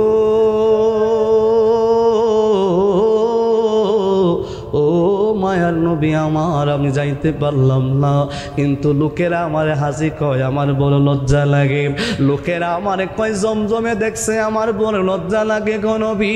ও মায়ার নবী আমার, আমি যাইতে পারলাম না, কিন্তু লোকেরা আমারে হাসি কয়, আমার বড় লজ্জা লাগে। লোকেরা আমারে কয় জমজমে দেখছে, আমার বড় লজ্জা লাগে গো নবী।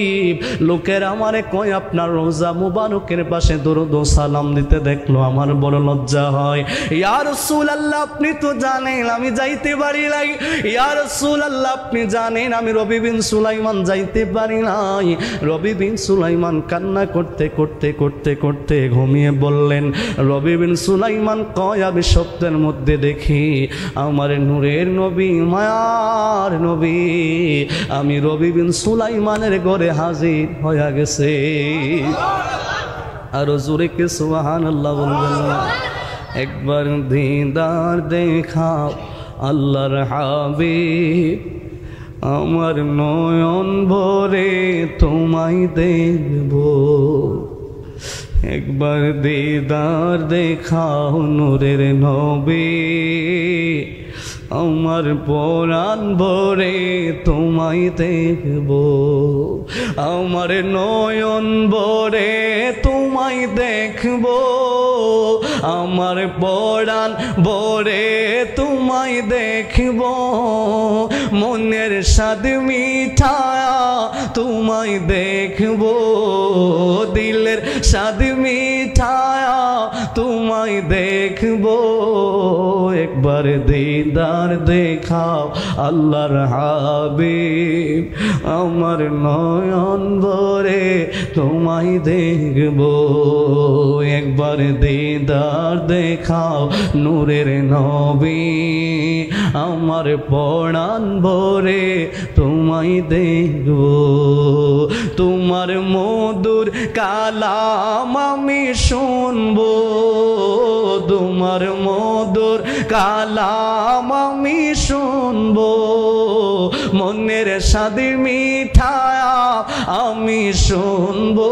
লোকেরা আমারে কয় আপনার রোজা মুবারকের পাশে দরুদ ও সালাম দিতে দেখলো, আমার বড় লজ্জা হয়। ইয়া রাসূলুল্লাহ আপনি তো জানেন আমি যাইতে পারি নাই, ইয়া রাসূলুল্লাহ আপনি জানেন আমি রবি বিন সুলাইমান যাইতে পারি নাই। রবি বিন সুলাইমান কান্না করতে করতে করতে করতে ঘুমিয়ে বললেন। রবি বিন সুলাইমান কয় আমি স্বপ্নের মধ্যে দেখি আমার নূরের নবী মায়ার নবী আমি রবি বিন সুলাইমানের ঘরে হাজির হয়ে গেছে। আরো জোরে কে সুবহানাল্লাহ বলবেন না? একবার দিদার দেখাও আল্লাহর হাবিব, আমার নয়ন ভরে তোমায় দেখব। একবার দিদার দেখাও নূরের নবী, আমার পরাণ ভরে তোমায় দেখব। আমার নয়ন ভরে তোমায় দেখব, আমার পরাণ ভরে তোমায় দেখব। মনের স্বাদ মিঠায়া তোমায় দেখব, দিলের স্বাদ মিঠায়া তোমায় দেখব। একবার দিদার দেখাও আল্লাহর হাবিব, আমার নয়ন ভরে তোমায় দেখব। একবার দিদার দেখাও নূরের নবী, আমার পরাণ ভরে তোমায় দেখব। তোমার মধুর কালাম আমি শুনবো, তোমার মধুর কালাম আমি শুনবো। মনের স্বাদ মিঠায়া আমি শুনবো,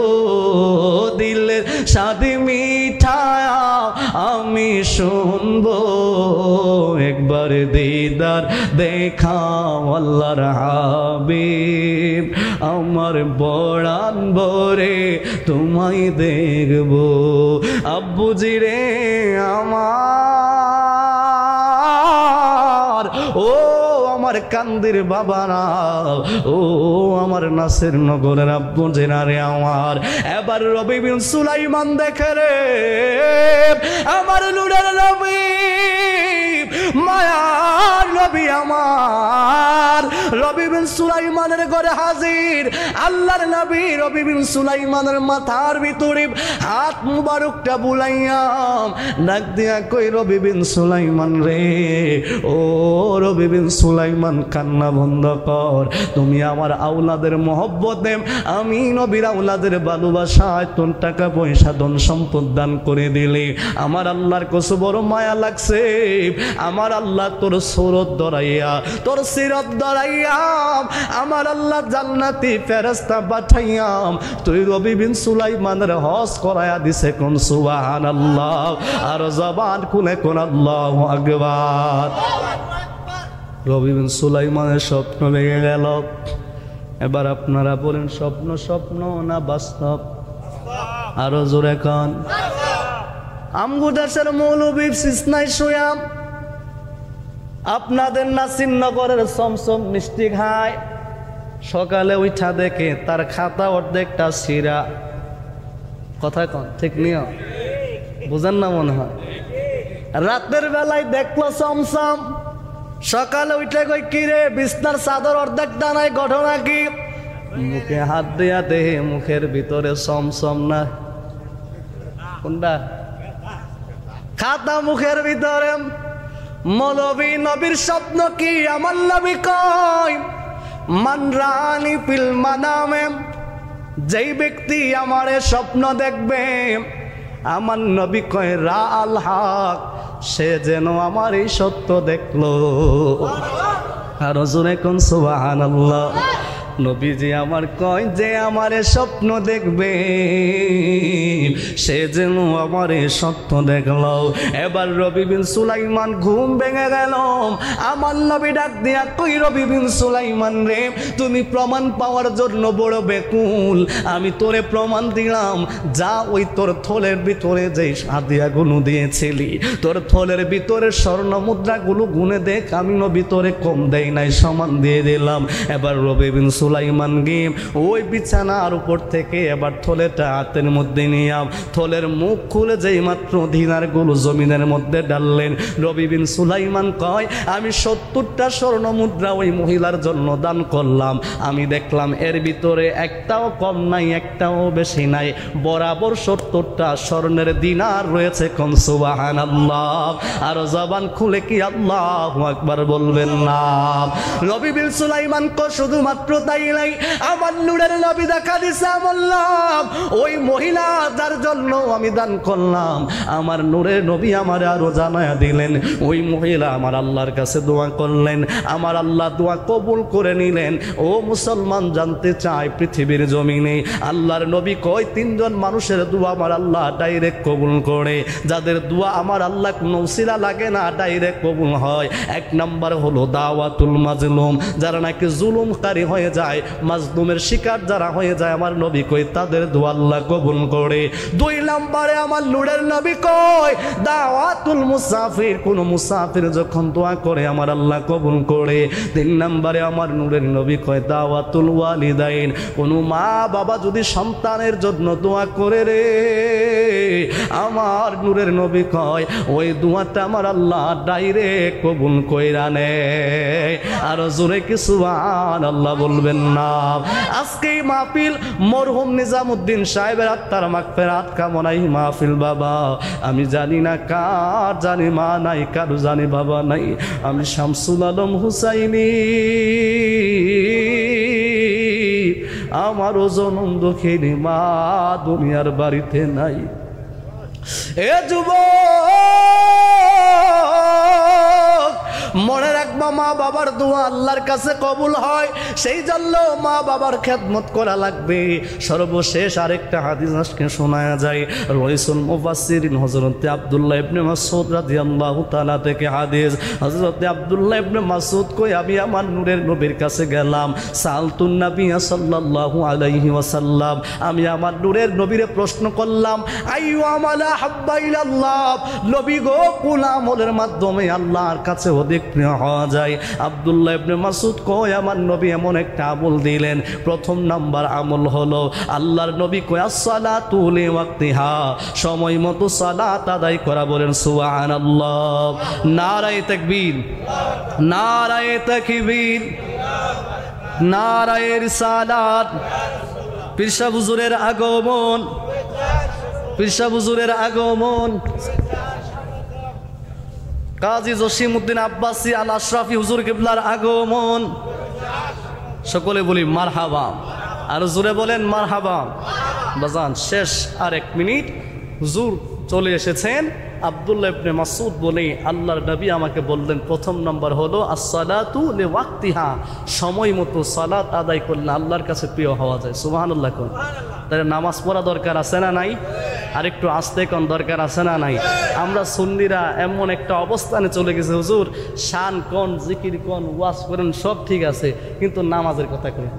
দিলের স্বাদ মিঠায়া আমি শুনবো। একবার দিদার দেখাও আল্লাহর হাবিব, আমার পরাণ ভরে তোমায় দেখব। আব্বুজি রে আমার, ও আমার কান্দির বাবারা, ও আমার নাসির নগরের আব্বুজি রে আমার। এবার রবি বিন সুলাইমান দেখে রে আমার নূরের নবী মায়ার নবী আমার রবি বিন সুলাইমানের ঘরে হাজির। আল্লাহর নবী রবি বিন সুলাইমানের মাথার ভিতরে হাত মুবারকটা বুলাইয়া ডাক দিয়া কই রবি বিন সুলাইমান রে, ও রবি বিন সুলাইমান কান্না বন্ধ কর। তুমি আমার আওলাদের মহব্বতে, আমি নবীর আওলাদের ভালোবাসায় তোর টাকা পয়সা ধন সম্পদ দান করে দিলে আমার আল্লাহর কসম বড় মায়া লাগছে। আমার আল্লাহ তোর সুরত ধরাইয়া তোর সিরত ধরাইয়া আমার আল্লাহ জান্নাতি ফেরেশতা পাঠাইয়াম তুই রবি বিন সুলাইমানের হজ করায়া দিছে। কোন সুবহানাল্লাহ, আর জবান খুলে কোন আল্লাহু আকবার। রবি বিন সুলাইমানের স্বপ্ন ভেঙে গেল। এবার আপনারা বলেন স্বপ্ন স্বপ্ন না বাস্তব? আরো জোরে কান। আমগো দেশের মৌলবী সিসনাই শুয়াম আপনাদের নাসিরনগরের সমসম মিষ্টি খায়, সকালে উঠা দেখে তার খাতা অর্ধেকটা ছিঁড়া। কথা কন ঠিক নিও, বুঝেন না মনে হয়। রাতের বেলায় দেখলো সমসম, সকালে উঠে কই কিরে বিছনার চাদর অর্ধেক দানায় ঘটনা কি? মুখে হাত দিয়া দেহে মুখের ভিতরে সমসম না কোনটা খাতা মুখের ভিতরে। মৌলবী নবীর স্বপ্ন কি? আমার নবী কয় মান রানি ফিল মানামে, যেই ব্যক্তি আমারে স্বপ্ন দেখবে আমার নবী কয় রা আল হক, সে যেন আমার এই সত্য দেখলো। আর জোরে কোন সুবহানাল্লাহ। নবীজি আমার কয় যে আমারে স্বপ্ন দেখবে সে যেন আমারে সত্য দেখলো। এবার রবি বিন সুলাইমান ঘুম ভেঙে গেল। আমার নবী ডাক দিয়া কই রবি বিন সুলাইমান রে, তুমি প্রমাণ পাওয়ার জন্য বড় বেকুল, আমি তোরে প্রমাণ দিলাম, যা ওই তোর থলের ভিতরে যে হাদিয়াগুলো দিয়েছিলি, তোর থলের ভিতরে স্বর্ণ মুদ্রাগুলো গুনে দেখ, আমি নবী তোরে কম দেই নাই, সমান দিয়ে দিলাম। এবার রবি বিন সুলাইমান গিয়ে ওই বিছানার উপর থেকে এবার থলেটা হাতের মধ্যে নিয়ে থলের মুখ খুলে যেই মাত্র দিনারগুলো জমিনের মধ্যে ডাললেন, রবি বিন সুলাইমান কয় আমি 70টা স্বর্ণ মুদ্রা ওই মহিলার জন্য দান করলাম, আমি দেখলাম এর ভিতরে একটাও কম নাই, একটাও বেশি নাই, বরাবর 70টা স্বর্ণের দিনার রয়েছে। কোন সুবহানাল্লাহ। আর জবান খুলে কি আল্লাহু আকবার বলবেন না? রবি বিন সুলাইমান কো শুধুমাত্র তাই নাই, আমার নূরের নবী দেখা দিছে বললাম ওই মহিলা যার জন্য আমি দান করলাম, আমার নূরের নবী আমার আরো জানায়া দিলেন ওই মহিলা আমার আল্লাহর কাছে দোয়া করলেন, আমার আল্লাহ দোয়া কবুল করে নিলেন। ও মুসলমান জানতে চায় পৃথিবীর জমিনে আল্লাহর নবী কয় 3 জন মানুষের দোয়া আমার আল্লাহ ডাইরেক্ট কবুল করে, যাদের দোয়া আমার আল্লাহ কোনো উসিলা লাগে না, ডাইরেক্ট কবুল হয়। 1 নাম্বার হলো দাওয়াতুল মাজলুম, যারা নাকি জুলুমকারী হয়ে যায়, মাজলুমের শিকার যারা হয়ে যায়, আমার নবী কই তাদের দোয়া আল্লাহ কবুল করে। 2 নম্বরে আমার নূরের নবী কয় দাওয়াতুল মুসাফির, কোন মুসাফির যখন দোয়া করে আমার আল্লাহ কবুল করে। 3 নম্বরে আমার নূরের নবী কয় দাওয়াতুল ওয়ালিদাইন, কোন মা বাবা যদি সন্তানের জন্য দোয়া করে রে, আমার নূরের নবী কয় ওই দোয়াটা আমার আল্লাহ ডাইরেক্ট কবুল কইরা নেয়। আর জোরে কি সুবহানাল্লাহ বলবেন না? আজকে এই মাহফিল মরহুম নিজামউদ্দিন সাহেবের আত্মার মাগফিরাত কামনাই মাহফিল। বাবা আমি জানি না কার জানি মা নাই, কার জানি বাবা নাই, আমি শামসুল আলম হুসাইনি, আমারও জনম দুঃখিনী মা দুনিয়ার বাড়িতে নাই। এ যুবক মনে রাখবা মা বাবার দোয়া আল্লাহর কাছে কবুল হয়, সেই জন্য মা বাবার খেদমত করা লাগবে। সর্বশেষ আরেকটা হাদিস আজকে শোনায়া যায়, রাইসুল মুফাসসিরিন হযরত আব্দুল্লাহ ইবনে মাসউদ রাদিয়াল্লাহু তাআলা থেকে হাদিস। হযরত আব্দুল্লাহ ইবনে মাসউদ কই আমি আমার নূরের নবীর কাছে গেলাম, সালতুন নবী সাল্লাল্লাহু আলাইহি ওয়াসাল্লাম, আমি আমার নূরের নবীরে প্রশ্ন করলাম আইয়ু আমালা হাব্বা ইলাল্লাহ, নবী গো কোন আমলের মাধ্যমে আল্লাহর কাছে অধিক প্রিয় হওয়া যায়? আব্দুল্লাহ ইবনে মাসউদ কয় আমার নবী এমন একটা আমল দিলেন, 1 নাম্বার আমল হলো আল্লাহর নবী কয় আসসালাতু লিওয়াক্তিহা, সময় মতো সালাত আদায় করা। বলেন সুবহানাল্লাহ। নারায়ে তাকবীর, নারায়ে তাকবীর, নারায়ে রিসালাত। পীর সাহেব হুজুরের আগমন, পীর সাহেব হুজুরের আগমন। কাজী জসিমউদ্দিন আব্বাসী আল আশরাফি হুজুর কিবলার আগমন। সকলে বলি মারহাবা, আর জোরে বলেন মারহাবা। বাজান শেষ আর 1 মিনিট, হুজুর চলে এসেছেন। আব্দুল্লাহ ইবনে মাসউদ বলে আল্লাহর নবী আমাকে বললেন 1 নম্বর হলো আসসালাতু লিওয়াক্তিহা, সময় মতো সালাত আদায় করলে আল্লাহর কাছে প্রিয় হওয়া যায়। সুবহানাল্লাহ। কোন তাহলে নামাজ পড়া দরকার আছে না নাই? আর একটু আস্তে কোন দরকার আছে না নাই? আমরা সুন্নিরা এমন একটা অবস্থানে চলে গেছে, হুজুর শান কোন, জিকির কোন, ওয়াজ করেন সব ঠিক আছে, কিন্তু নামাজের কথা কই,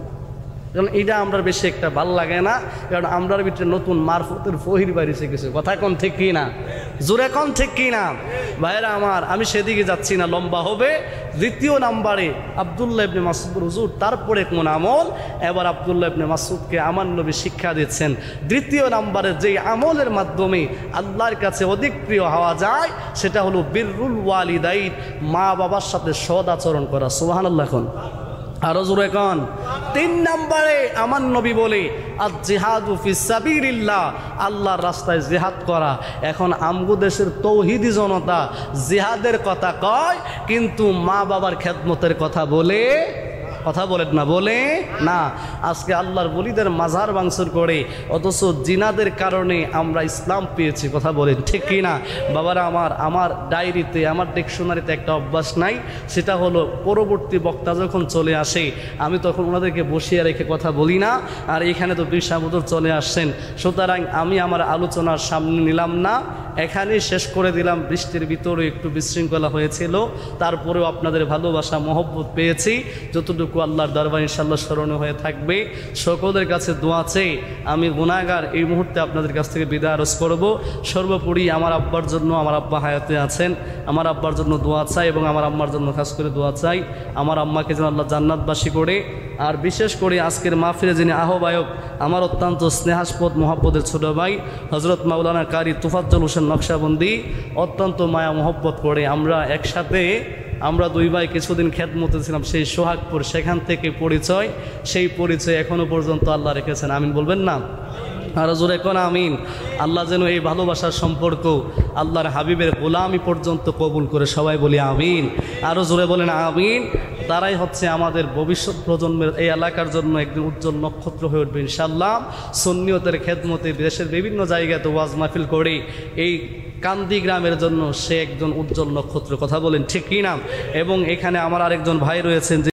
কারণ এটা আমরা বেশি একটা ভাল লাগে না, কারণ আমরার ভিতরে নতুন মারফতের ফহির বাড়িছে কিছু। কথা কোন ঠিক কি না? জোরে কোন ঠিক কি না? ভাইরা আমার, আমি সেদিকে যাচ্ছি না, লম্বা হবে। 2 নম্বরে আব্দুল্লাহ ইবনে মাসউদ হুজুর তারপরে কোন আমল? এবার আব্দুল্লাহ ইবনে মাসউদকে আমার নবী শিক্ষা দিচ্ছেন 2 নম্বরে যেই আমলের মাধ্যমে আল্লাহর কাছে অধিক প্রিয় হওয়া যায় সেটা হলো বিররুল ওয়ালিদাইন, মা বাবার সাথে সৎ আচরণ করা। সুবহানাল্লাহ। কোন আরো জোরে কোন? 3 নম্বরে আমার নবী বলে আল জিহাদু ফিস সাবিলিল্লাহ, আল্লাহর রাস্তায় জিহাদ করা। এখন আমগো দেশের তৌহিদি জনতা জিহাদের কথা কয়, কিন্তু মা বাবার খেদমতের কথা বলে, কথা বলেন না, বলে না। আজকে আল্লাহর বলিদের মাজার ভাঙচুর করে, অথচ জিনাদের কারণে আমরা ইসলাম পেয়েছি। কথা বলেন ঠিক কি না? বাবারা আমার ডায়েরিতে, আমার ডিকশনারিতে একটা অভ্যাস নাই, সেটা হলো পরবর্তী বক্তা যখন চলে আসে আমি তখন ওনাদেরকে বসিয়ে রেখে কথা বলি না। আর এখানে তো বিশাবুদুর চলে আসছেন, সুতরাং আমি আমার আলোচনার সামনে নিলাম না, এখানেই শেষ করে দিলাম। বৃষ্টির ভিতরে একটু বিশৃঙ্খলা হয়েছিল, তারপরেও আপনাদের ভালোবাসা মহব্বত পেয়েছি। যতটুকু আল্লাহর দরবারে ইনশাআল্লাহ স্মরণীয় হয়ে থাকবে। সকলের কাছে দোয়া চেয়ে আমি গুনাহগার এই মুহূর্তে আপনাদের কাছ থেকে বিদায় আরজ করব। সর্বোপরি আমার আব্বার জন্য, আমার আব্বা হায়াতে আছেন, আমার আব্বার জন্য দোয়া চাই এবং আমার আম্মার জন্য খাস করে দোয়া চাই, আমার আম্মাকে যেন আল্লাহ জান্নাতবাসী করে। আর বিশেষ করে আজকের মাহফিলে যিনি আহ্বায়ক, আমার অত্যন্ত স্নেহাস্পদ মহব্বতের ছোট ভাই হজরত মাওলানা কারি তুফাজ্জল হোসেন নকশাবন্দি, অত্যন্ত মায়া মহব্বত করে আমরা একসাথে, আমরা দুই ভাই কিছুদিন খেদমতে ছিলাম সেই সোহাগপুর, সেখান থেকে পরিচয়, সেই পরিচয় এখনো পর্যন্ত আল্লাহ রেখেছেন। আমিন বলবেন না? আরো জোরে কোন আমিন। আল্লাহ যেন এই ভালোবাসার সম্পর্ক আল্লাহর হাবিবের গোলামি পর্যন্ত কবুল করে, সবাই বলি আমিন। আরো জোরে বলেন আমিন। তারাই হচ্ছে আমাদের ভবিষ্যৎ প্রজন্মের, এই এলাকার জন্য একদিন উজ্জ্বল নক্ষত্র হয়ে উঠবে ইনশাআল্লাহ। সুন্নিয়তের খেদমতে দেশের বিভিন্ন জায়গাতে ওয়াজ মাহফিল করে এই কান্দি গ্রামের জন্য সে একজন উজ্জ্বল নক্ষত্র। কথা বলেন ঠিক কি না? এবং এখানে আমার আরেকজন ভাই রয়েছেন